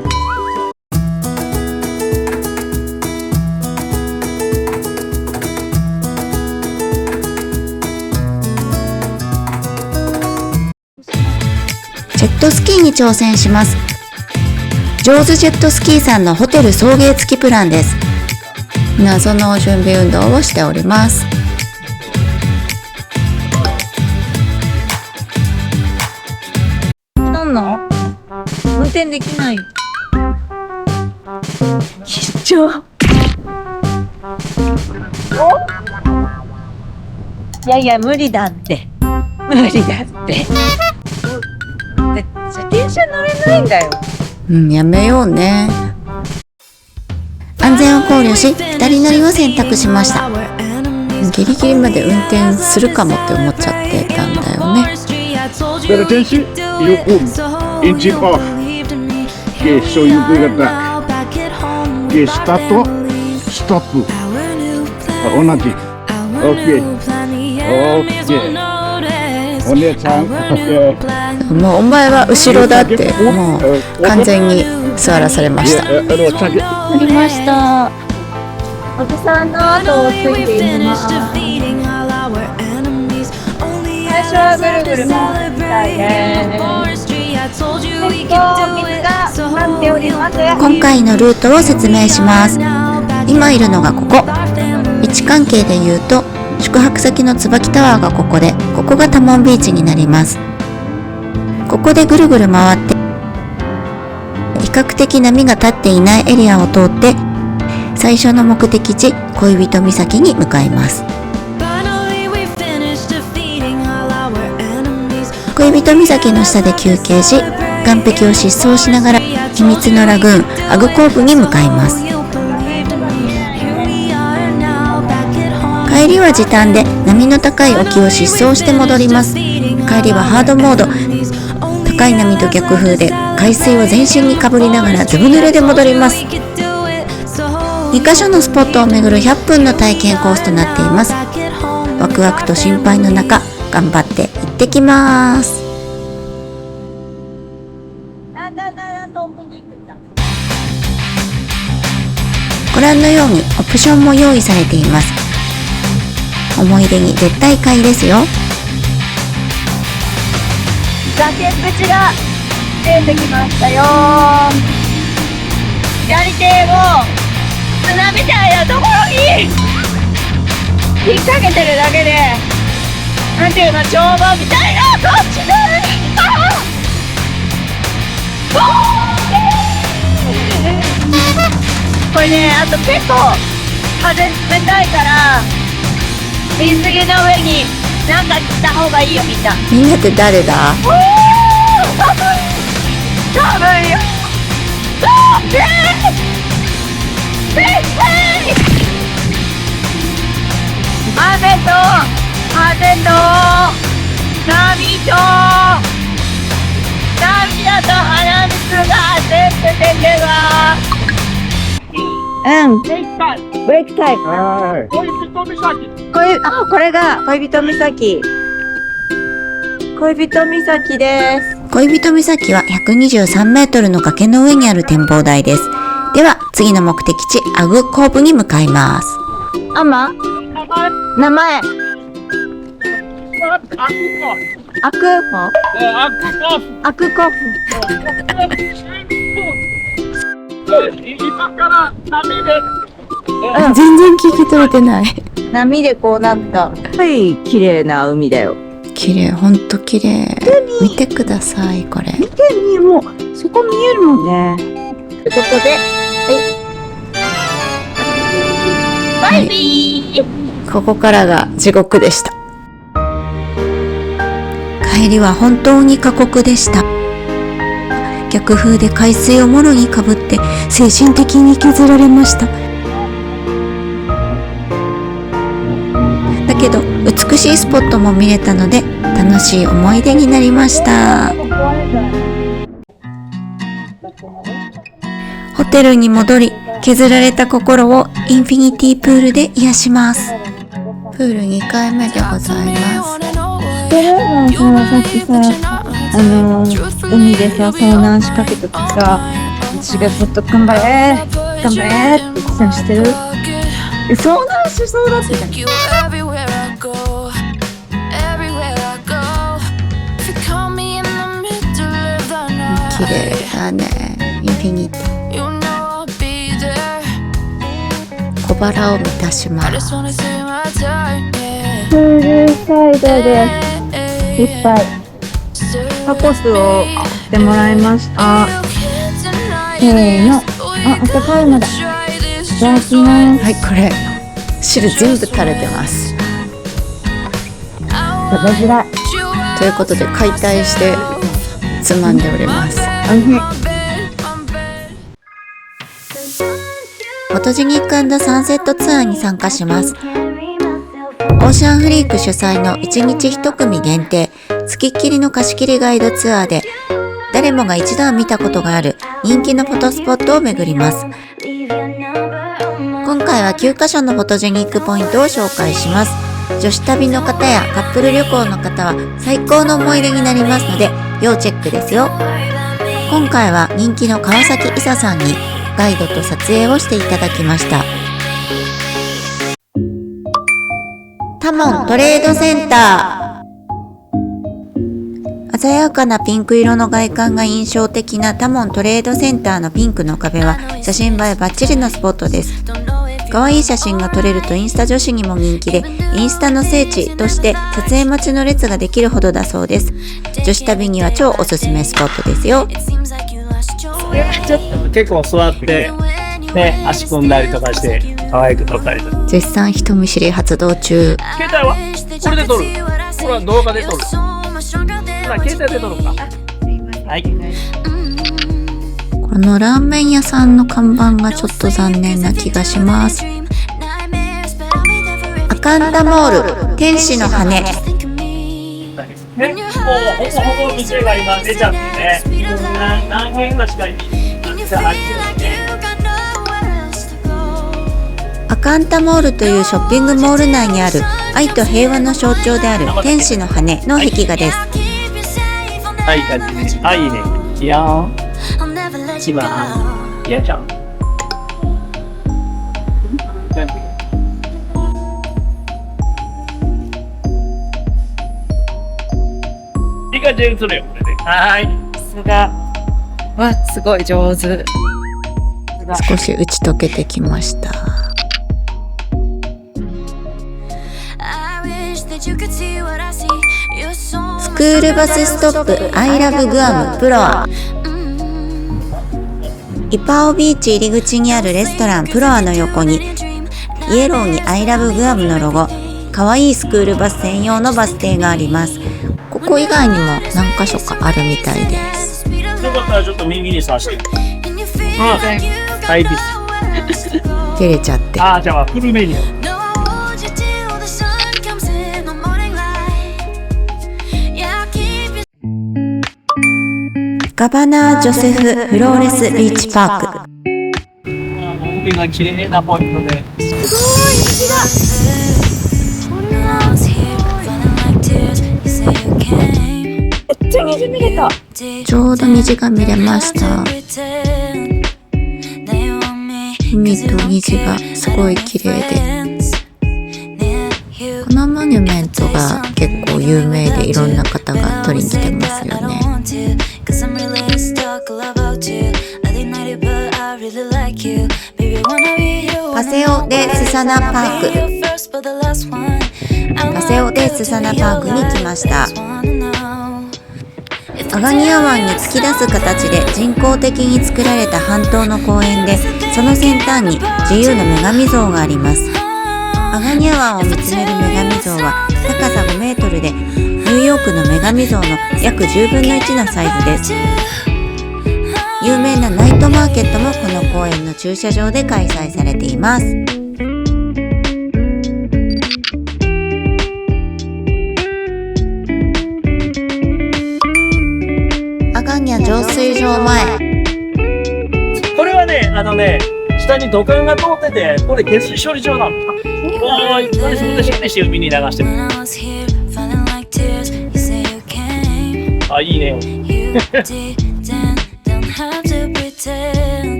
ジェットスキーに挑戦します。ジョーズジェットスキーさんのホテル送迎付きプランです。謎の準備運動をしております。なんの運転できない。緊張。いやいや、無理だって。無理だって。自転車乗れないんだよ。やめようね。安全を考慮し、2人乗りを選択しました。ギリギリまで運転するかもって思っちゃってたんだよね。Pay attention, you're home. Engine off. Okay, so you bring it back. Okay, start. Stop. 同じ。Okay. Okay. お姉ちゃん。Okay. もうお前は後ろだって、もう完全に座らされました。乗りました。おじさんの後をついていきます。最初はぐるぐる回りたいです。水が待っております。今回のルートを説明します。今いるのがここ。位置関係で言うと、宿泊先の椿タワーがここで、ここがタモンビーチになります。ここでぐるぐる回って、比較的波が立っていないエリアを通って、最初の目的地、恋人岬に向かいます。恋人岬の下で休憩し、岸壁を疾走しながら、秘密のラグーン、アグコーブに向かいます。帰りは時短で、波の高い沖を疾走して戻ります。帰りはハードモード。高い波と逆風で海水を全身にかぶりながらずぶ濡れで戻ります。2カ所のスポットを巡る100分の体験コースとなっています。ワクワクと心配の中、頑張って行ってきます。ご覧のようにオプションも用意されています。思い出に絶対買いですよ。崖っぷちが出てきましたよ。左手を砂みたいなところに引っ掛けてるだけで、なんていうの、帳場みたいなこっちでこれね、あと結構風冷たいから水着の上になんか着た方がいいよ、みんな。みんなって誰だ？寒いよ。雨と風と波と涙と鼻水が全部出てます。うん。レイクタイム。ブレイクタイム。は恋人岬。これが恋人岬。恋人岬です。恋人岬は123メートルの崖の上にある展望台です。では、次の目的地、アグコーブに向かいます。アマ名前。アクコ。アクアクコフ。今から波で。全然聞き取れてない。波でこうなった。はい、綺麗な海だよ。綺麗、ほんと綺麗。見てください、これ。見てみ、もう、そこ見えるもんね。ということで、バイビー。ここからが地獄でした。帰りは本当に過酷でした。逆風で海水をもろにかぶって精神的に削られました。だけど美しいスポットも見れたので楽しい思い出になりました。ホテルに戻り、削られた心をインフィニティプールで癒します。プール2回目でございます。さっきさ、海でさ、遭難しかけた時さ、私がずっと頑張れって言ってたの知ってる？遭難しそうだってた。綺麗だね。インフィニティ。小腹を満たします。プールサイドでいっぱいタコスを買ってもらいました。せーの。あったかいのだ。いただきます。はい、これ汁全部垂れてます。食べづらい。ということで解体してつまんでおります。おいしい。フォトジニック&サンセットツアーに参加します。オーシャンフリーク主催の1日1組限定、付きっきりの貸し切りガイドツアーで、誰もが一度は見たことがある人気のフォトスポットを巡ります。今回は9カ所のフォトジェニックポイントを紹介します。女子旅の方やカップル旅行の方は最高の思い出になりますので、要チェックですよ。今回は人気の川崎いささんにガイドと撮影をしていただきました。タモントレードセンター。鮮やかなピンク色の外観が印象的なタモントレードセンターのピンクの壁は写真映えバッチリのスポットです。可愛い写真が撮れるとインスタ女子にも人気で、インスタの聖地として撮影待ちの列ができるほどだそうです。女子旅には超おすすめスポットですよ。結構座ってね、足組んだりとかして可愛く撮ったりとか。絶賛人見知り発動中。携帯はこれで撮る。これは動画で撮る。ほら携帯で撮るか。はい。このラーメン屋さんの看板がちょっと残念な気がします。アカンタモール天使の羽。ね、もうほぼほぼ店が今出ちゃってね。何軒かしか店入ってないね。アカンタモールというショッピングモール内にある愛と平和の象徴である天使の羽の壁画です。はい、感じね。あ、いいね。いやー。一番、いやちゃん。いい感じに映るよ、これで。はい。さすが。わ、すごい上手。少し打ち解けてきました。スクールバスストップ I love Guam プロア。イパオビーチ入り口にあるレストランプロアの横にイエローに I love Guam のロゴ、かわいいスクールバス専用のバス停があります。ここ以外にも何か所かあるみたいです。よかったらちょっと耳にさして。はいです。照れちゃって。あ、じゃあフルメニュー。ガバナー・ジョセフ・フローレス・ビーチ・パーク。海が綺麗なポイントで。めっちゃ虹見れた。ちょうど虹が見れました。海と虹がすごい綺麗で、このモニュメントが結構有名でいろんな方が撮りに来てますよね。パセオ・デ・スサナ・パーク。パセオ・デ・スサナ・パークに来ました。アガニア湾に突き出す形で人工的に作られた半島の公園で、その先端に自由の女神像があります。アガニア湾を見つめる女神像は高さ5メートルで、ニューヨークの女神像の約10分の1のサイズです。有名なナイトマーケットもこの公園の駐車場で開催されています。アガニャ浄水場前。これはね、下に土管が通ってて、これ下水処理場なの。おーい、これそこで処理して海に流してる。あ、いいね。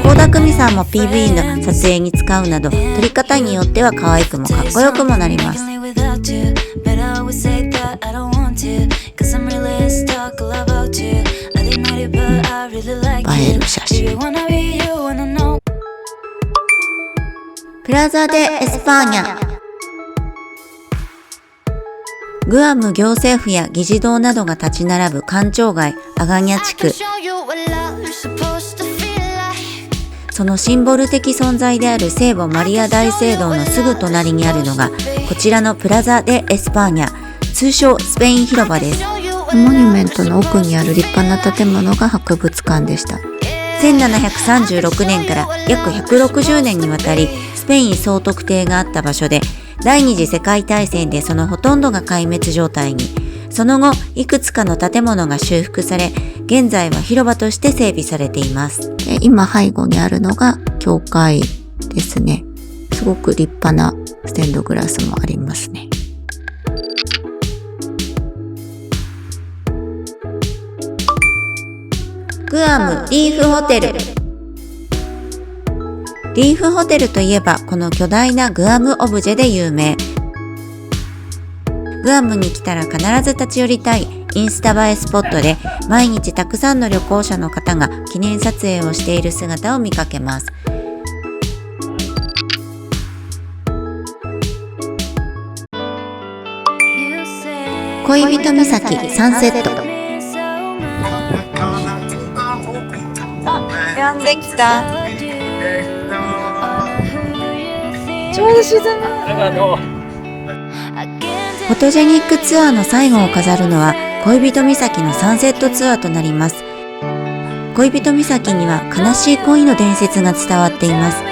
倖田來未さんも PV の撮影に使うなど、撮り方によっては可愛くもかっこよくもなります。映える写真。プラザ・デ・エスパーニャ。グアム行政府や議事堂などが立ち並ぶ官庁街アガニャ地区。そのシンボル的存在である聖母マリア大聖堂のすぐ隣にあるのがこちらのプラザ・デ・エスパーニャ、通称スペイン広場です。モニュメントの奥にある立派な建物が博物館でした。1736年から約160年にわたりスペイン総督邸があった場所で、第二次世界大戦でそのほとんどが壊滅状態に。その後いくつかの建物が修復され、現在は広場として整備されています。今背後にあるのが教会ですね。すごく立派なステンドグラスもありますね。グアムリーフホテル。リーフホテルといえばこの巨大なグアムオブジェで有名。グアムに来たら必ず立ち寄りたいインスタ映えスポットで、毎日たくさんの旅行者の方が記念撮影をしている姿を見かけます。恋人岬サンセット。やんできた。ちょうど沈む。フォトジェニックツアーの最後を飾るのは恋人岬のサンセットツアーとなります。恋人岬には悲しい恋の伝説が伝わっています。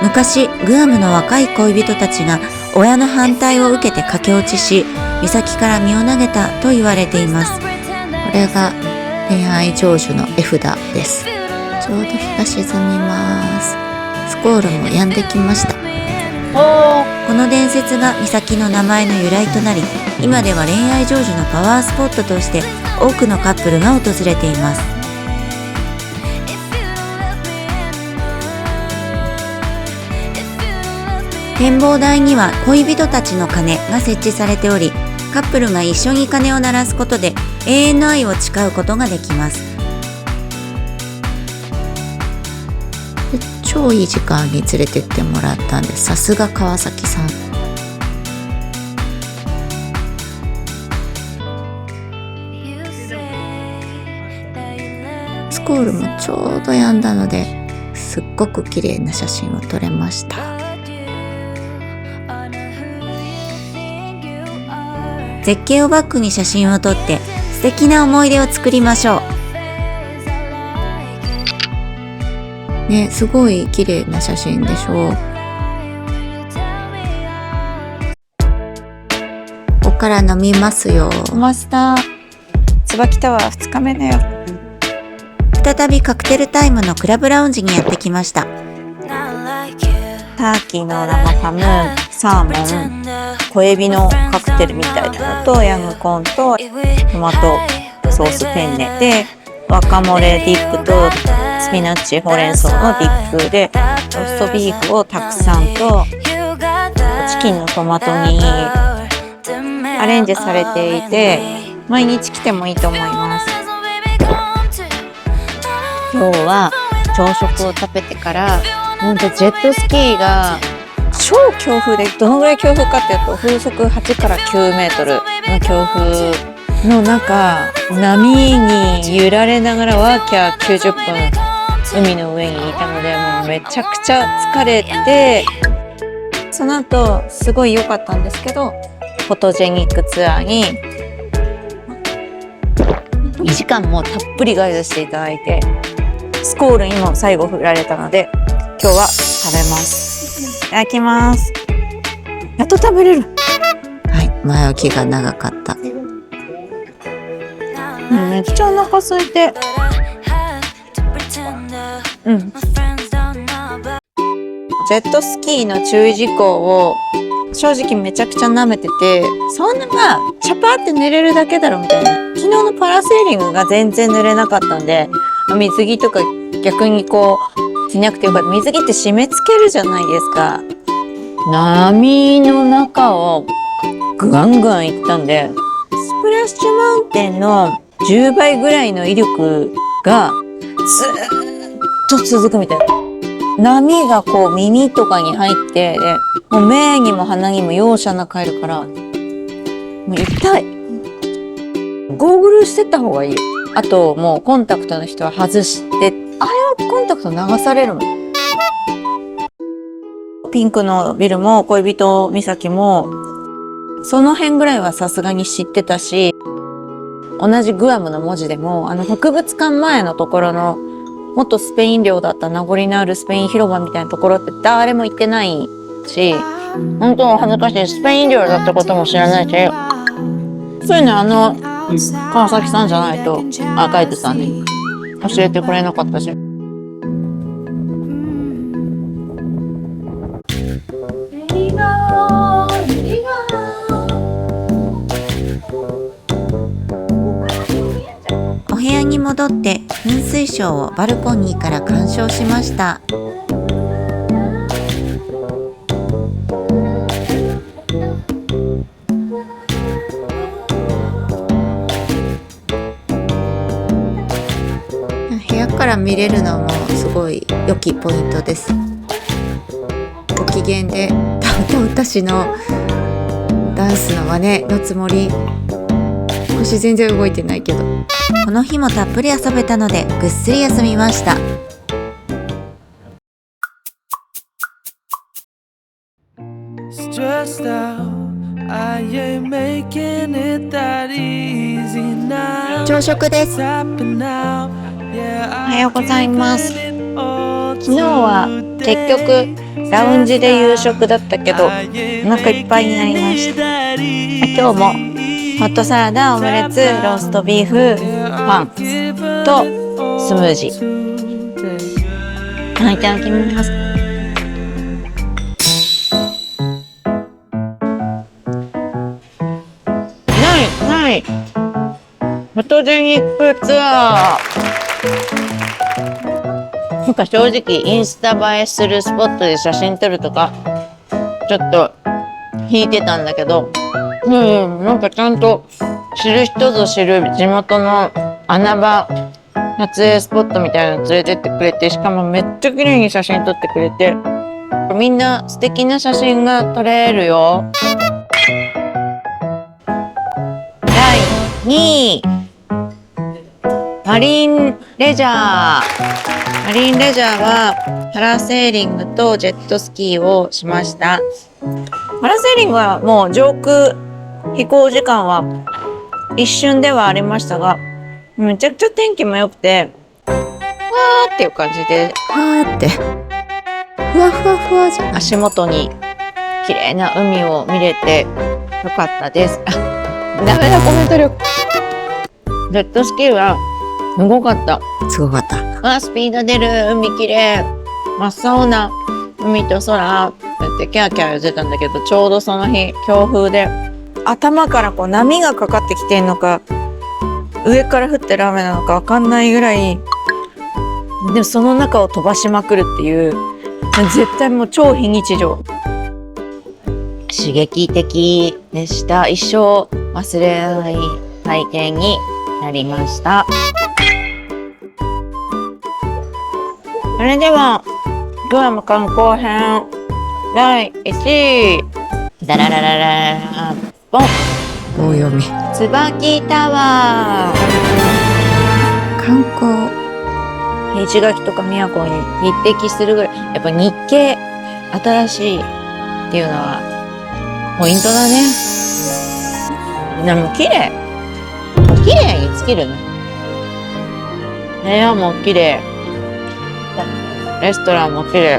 昔グアムの若い恋人たちが親の反対を受けて駆け落ちし、岬から身を投げたと言われています。これが恋愛成就の絵札です。ちょうど日が沈みます。スコールも止んできました。この伝説が岬の名前の由来となり、今では恋愛成就のパワースポットとして多くのカップルが訪れています。展望台には恋人たちの鐘が設置されており、カップルが一緒に鐘を鳴らすことで永遠の愛を誓うことができます。超いい時間に連れてってもらったんで、さすが川崎さん。スコールもちょうど止んだので、すっごく綺麗な写真を撮れました。絶景をバックに写真を撮って素敵な思い出を作りましょう。ね、すごい綺麗な写真でしょう。ここから飲みますよ。マスター、椿タワー2日目だよ。再びカクテルタイムのクラブラウンジにやってきました。ターキーの生ハム、サーモン、小エビのカクテルみたいなのと、ヤングコーンとトマトソースペンネで、ワカモレディップとスピナッチ、ほうれん草のディップで、ローストビーフをたくさんと、チキンのトマトにアレンジされていて、毎日来てもいいと思います。今日は朝食を食べてから、なんとジェットスキーが超強風で、どのぐらい強風かっていうと、風速8から9メートルの強風の中、波に揺られながらワーキャー90分海の上にいたので、もうめちゃくちゃ疲れて、その後すごい良かったんですけど、フォトジェニックツアーに2時間もたっぷりガイドしていただいて、スコールにも最後振られたので、今日は食べます。いただきます。やっと食べれる。はい、前置きが長かった。めっちゃお腹空いて。ジェットスキーの注意事項を正直めちゃくちゃ舐めてて、そんなチャパーって寝れるだけだろみたいな。昨日のパラセーリングが全然濡れなかったんで、水着とか逆にしなくてよかった。水着って締め付けるじゃないですか。波の中をガンガン行ったんで、スプラッシュマウンテンの10倍ぐらいの威力がずーっと続くみたいな。波が耳とかに入って、で、もう目にも鼻にも容赦なく入るから、もう痛い。ゴーグルしてった方がいいよ。あと、もうコンタクトの人は外して、あれはコンタクト流されるの。ピンクのビルも恋人岬も、その辺ぐらいはさすがに知ってたし、同じグアムの文字でも、博物館前のところの、元スペイン領だった名残のあるスペイン広場みたいなところって誰も行ってないし、本当恥ずかしい。スペイン領だったことも知らないし、そういうの川崎さんじゃないと、アーカイブさんに教えてくれなかったし。お部屋に戻って噴水ショーをバルコニーから鑑賞しました。部屋から見れるのもすごい良きポイントです。ご機嫌でたうたしのダンスの真似のつもり。腰全然動いてないけど、この日もたっぷり遊べたのでぐっすり休みました。朝食です。おはようございます。昨日は結局ラウンジで夕食だったけど、お腹いっぱいになりました。今日もホットサラダ、オムレツ、ローストビーフ、パンとスムージー。いただきます。ない。フォトジェニックツアー。なんか正直インスタ映えするスポットで写真撮るとか、ちょっと引いてたんだけど、なんかちゃんと知る人ぞ知る地元の穴場撮影スポットみたいなの連れてってくれて、しかもめっちゃ綺麗に写真撮ってくれて、みんな素敵な写真が撮れるよ。第2位、マリンレジャー。マリンレジャーはパラセーリングとジェットスキーをしました。パラセーリングはもう上空飛行時間は一瞬ではありましたが、めちゃくちゃ天気も良くて、わーっていう感じで、わーって、ふわふわふわじゃない。足元に綺麗な海を見れてよかったです。ダメだ、コメント力。ジェットスキーはすごかった。すごかった。スピード出る、海綺麗、真っ青な海と空ってキャーキャー言ってたんだけど、ちょうどその日強風で頭からこう波がかかってきてんのか、上から降ってる雨なのかわかんないぐらい、でもその中を飛ばしまくるっていう、絶対もう超非日常。刺激的でした。一生忘れない体験になりました。それではグアム観光編第1位、ダラララララボン、棒読み。椿タワー。観光。石垣とか宮古に匹敵するぐらい、やっぱ日系新しいっていうのはポイントだね。でも綺麗、綺麗に尽きるね。部屋も綺麗、レストランも綺麗、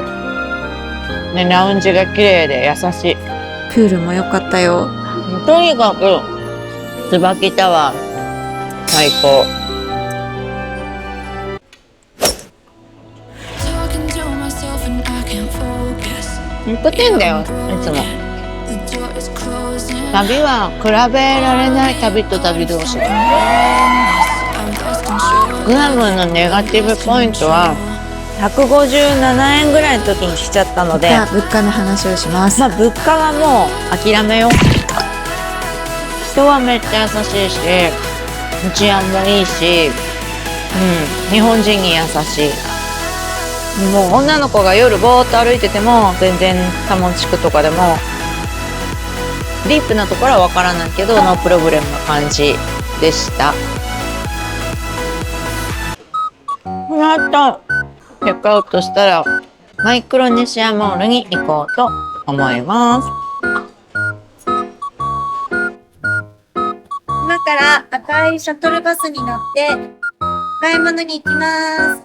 ね、ラウンジが綺麗で優しい。プールも良かったよ。とにかく椿タワー最高。100点だよ、いつも。旅は比べられない旅と旅同士。グアムのネガティブポイントは157円ぐらいの時にしちゃったので、物価の話をします。まあ物価はもう諦めよう。人はめっちゃ優しいし、治安もいいし、日本人に優しい。もう女の子が夜ぼーっと歩いてても全然多摩地区とかでもディープなところはわからないけどノープロブレムな感じでした。この後チェックアウトしたらマイクロネシアモールに行こうと思います。今から赤いシャトルバスに乗って買い物に行きます。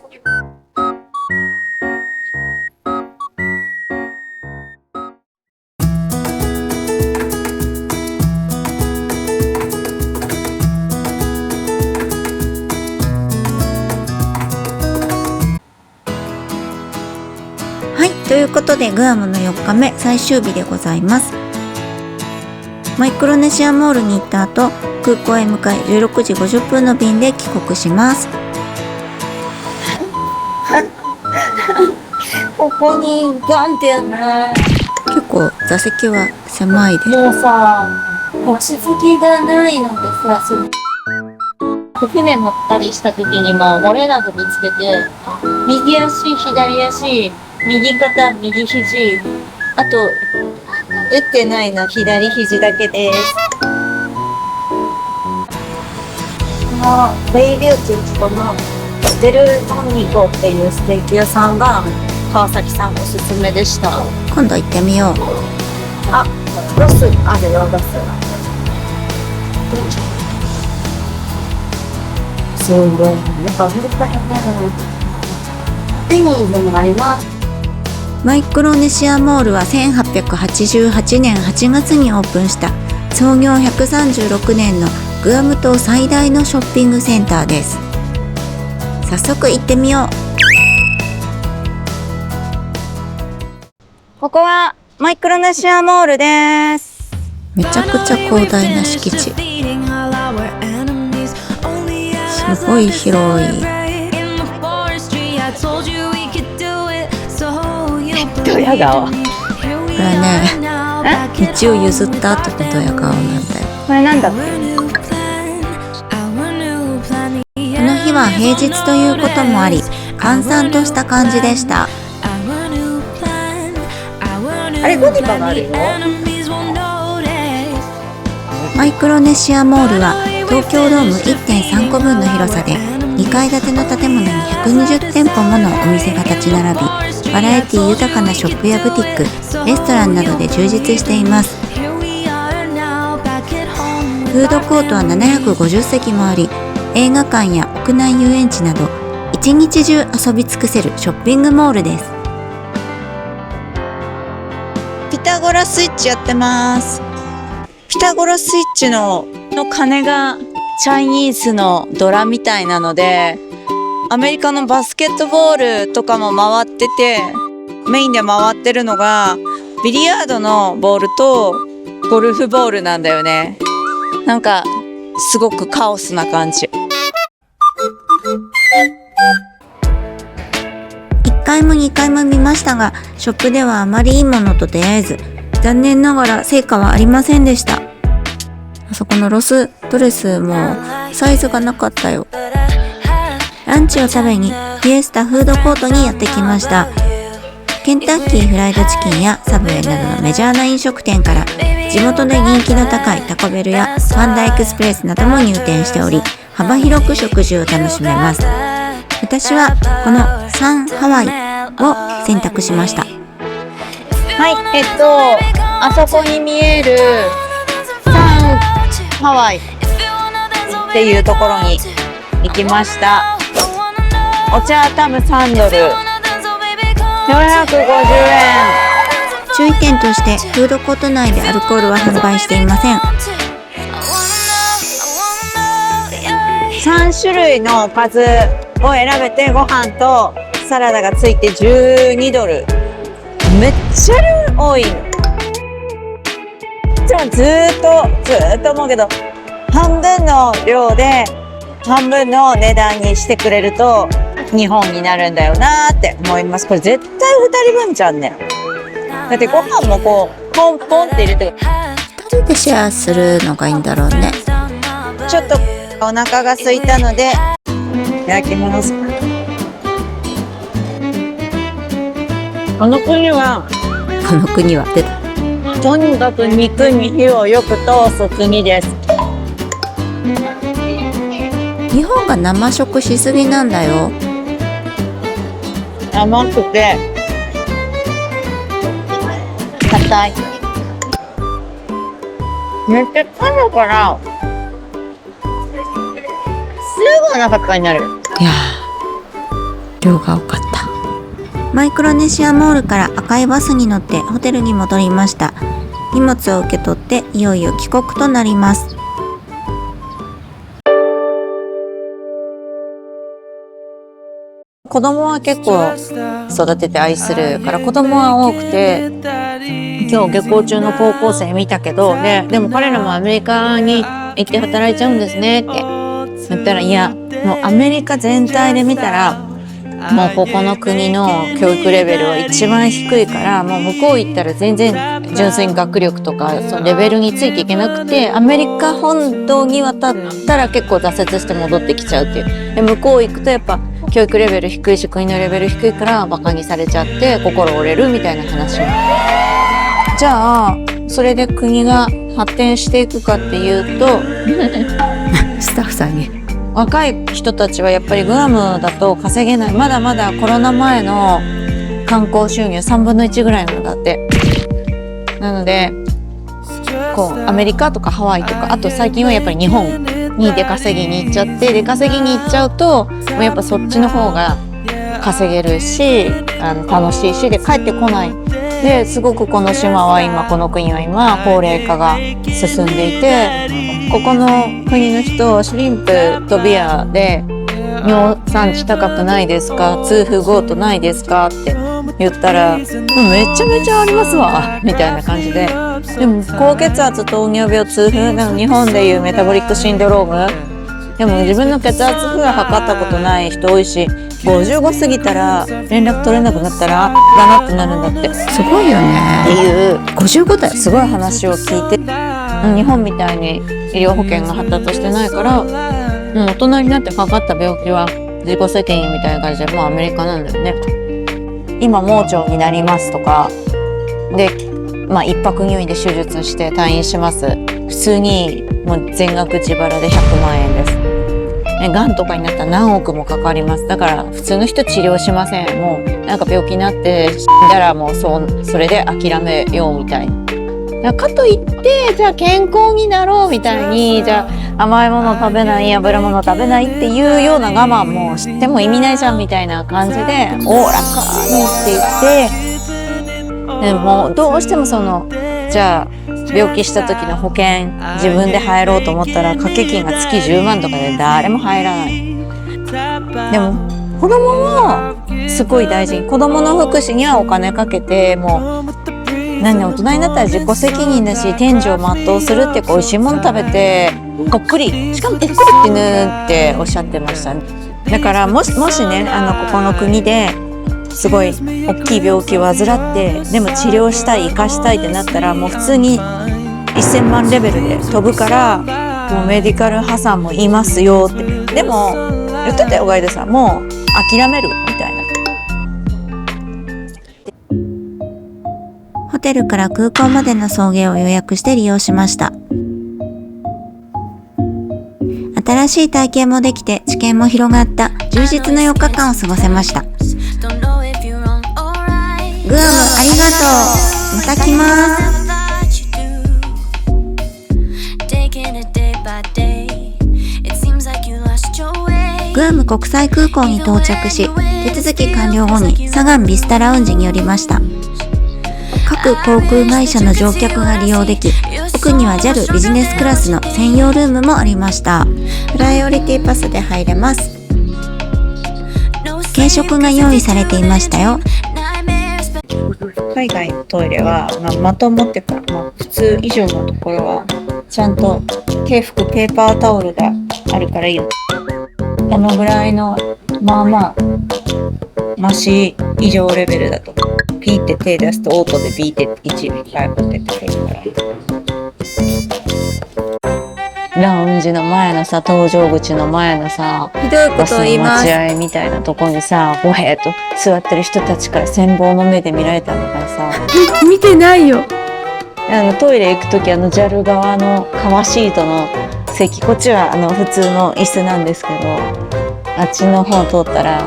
はい、ということでグアムの4日目最終日でございます。マイクロネシアモールに行った後、空港へ向かい16時50分の便で帰国します。ここにガンってやんない。結構座席は狭いです。もうさ、星付きがないのでさ、船乗ったりした時にも漏れなく見つけて、右足、左足、右肩、右肘、あと、打ってないの左肘だけです。このベイビューティーこのデルトニコっていうステーキ屋さんが川崎さんおすすめでした。今度行ってみよう。あ、ロスあるよ、ロス。すごい。なんか手に入れもあります。マイクロネシアモールは1888年8月にオープンした創業136年のグアム島最大のショッピングセンターです。早速行ってみよう。ここはマイクロネシアモールです。めちゃくちゃ広大な敷地。すごい広い。ドヤ顔。これね、道を譲った後のドヤ顔なんだよ。これなんだっけ？この日は平日ということもあり、閑散とした感じでした。あれ、ゴディバがあるよ。マイクロネシアモールは東京ドーム 1.3 個分の広さで2階建ての建物に120店舗ものお店が立ち並び、バラエティ豊かなショップやブティック、レストランなどで充実しています。フードコートは750席もあり、映画館や屋内遊園地など一日中遊び尽くせるショッピングモールです。ピタゴラスイッチやってます。ピタゴラスイッチの鐘がチャイニーズのドラみたいなので、アメリカのバスケットボールとかも回ってて、メインで回ってるのがビリヤードのボールとゴルフボールなんだよね。なんかすごくカオスな感じ。1回も2回も見ましたが、ショップではあまりいいものと出会えず、残念ながら成果はありませんでした。あそこのロスドレスもサイズがなかったよ。ランチを食べにフィエスタフードコートにやってきました。ケンタッキーフライドチキンやサブウェイなどのメジャーな飲食店から、地元で人気の高いタコベルやパンダエクスプレスなども入店しており、幅広く食事を楽しめます。私はこのサンハワイを選択しました。はい、あそこに見えるサンハワイっていうところに行きました。お茶多分3ドル、450円。注意点としてフードコート内でアルコールは販売していません。3種類のおかずを選べて、ご飯とサラダがついて12ドル。めっちゃ量多い。でもずーっと思うけど、半分の量で半分の値段にしてくれると日本になるんだよなーって思います。これ絶対2人分じゃんね。だってご飯もこうポンポンって入れて、2人でシェアするのがいいんだろうね。ちょっとお腹が空いたのでいただきます。この国は出た。とにかく肉に火をよく通す国です。日本が生食しすぎなんだよ。甘くて硬い。めっちゃ噛むからすぐお腹いっぱいになる。いやー、量が多かった。マイクロネシアモールから赤いバスに乗ってホテルに戻りました。荷物を受け取っていよいよ帰国となります。子供は結構育てて愛するから、子供は多くて、今日下校中の高校生見たけど、でも彼らもアメリカに行って働いちゃうんですねって言ったら、いやもうアメリカ全体で見たらもうここの国の教育レベルは一番低いから、もう向こう行ったら全然純粋に学力とかそのレベルについていけなくて、アメリカ本土に渡ったら結構挫折して戻ってきちゃうっていう。で向こう行くとやっぱ教育レベル低いし国のレベル低いからバカにされちゃって心折れるみたいな話を。じゃあそれで国が発展していくかっていうとスタッフさんに若い人たちはやっぱりグアムだと稼げない。まだまだコロナ前の観光収入3分の1ぐらいなんだって。なのでこうアメリカとかハワイとか、あと最近はやっぱり日本に出稼ぎに行っちゃって、出稼ぎに行っちゃうともうやっぱそっちの方が稼げるし楽しいしで帰ってこない。ですごくこの島は今、この国は今高齢化が進んでいて、ここの国の人シュリンプとビアで尿酸値高くないですか、痛風ゴートないですかって言ったら、めちゃめちゃありますわみたいな感じで。でも高血圧、糖尿病、痛風、なんか日本でいうメタボリックシンドローム、でも自分の血圧ふは測ったことない人多いし、55過ぎたら連絡取れなくなったらだなってなるんだって。すごいよねっていう55だよ。すごい話を聞いて、日本みたいに医療保険が発達してないから、もう大人になってかかった病気は自己責任みたいな感じで、もうアメリカなんだよね。今盲腸になりますとかで、一泊入院で手術して退院します。普通にもう全額自腹で100万円です。がんとかになったら何億もかかります。だから普通の人治療しません。もうなんか病気になって死んだらもうそれで諦めようみたいな。かといってじゃあ健康になろうみたいに、じゃあ甘いもの食べない、油物食べないっていうような我慢もしても意味ないじゃんみたいな感じでおおらかにしていって、でもどうしてもじゃあ病気した時の保険自分で入ろうと思ったら掛け金が月10万とかで誰も入らない。でも子供もすごい大事に、子供の福祉にはお金かけて、もう大人になったら自己責任だし、天寿を全うするっていうか、美味しいもの食べてぽっくり、しかもぽっくりってぬっておっしゃってましたね。だからもしね、ここの国ですごい大きい病気を患ってでも治療したい、生かしたいってなったら、もう普通に1000万レベルで飛ぶから、もうメディカル破産も言いますよって。でも言ってたよ、ガイドさん。もう諦めるみたいな。ホテルから空港までの送迎を予約して利用しました。新しい体験もできて知見も広がった充実の4日間を過ごせました。グアムありがとう。また来ます。グアム国際空港に到着し、手続き完了後にサガンビスタラウンジに寄りました。各航空会社の乗客が利用でき、奥には JAL ビジネスクラスの専用ルームもありました。プライオリティパスで入れます。軽食が用意されていましたよ。海外のトイレは、まともっていうか、普通以上のところはちゃんと手拭くペーパータオルがあるからいいよ。このぐらいのマシ以上レベルだとピーって手出すとオートでビーって1回持ってってくれるから。ラウンジの前のさ、搭乗口の前のさ、ひどいことを言います。バスの待合みたいなとこにさ、ボヘーと座ってる人たちから羨望の目で見られたんだからさ。見てないよ。トイレ行くときJAL 側の革シートの席、こっちは普通の椅子なんですけど、あっちの方通ったら、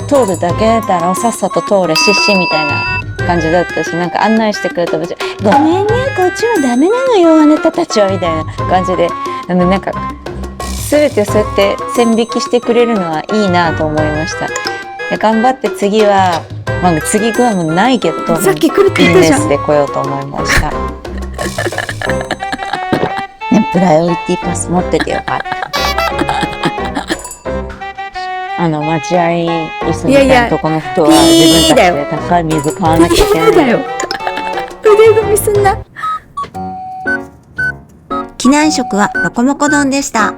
通るだけだろ、さっさと通れ、シッシみたいな感じだったし、なんか案内してくれたごめんね、こっちはダメなのよ、あなたたちはみたいな感じで、なんか全てそうやって線引きしてくれるのはいいなと思いました。頑張って次は、次グアムないけど、さっき来るって言ったじゃん。ビジネスで来ようと思いました。プライオリティパス持っててよかった。待合椅子みたいなとこの人は自分たちで高い水買わなきゃいけない。だよ。腕組みすんな。機内食はロコモコ丼でした。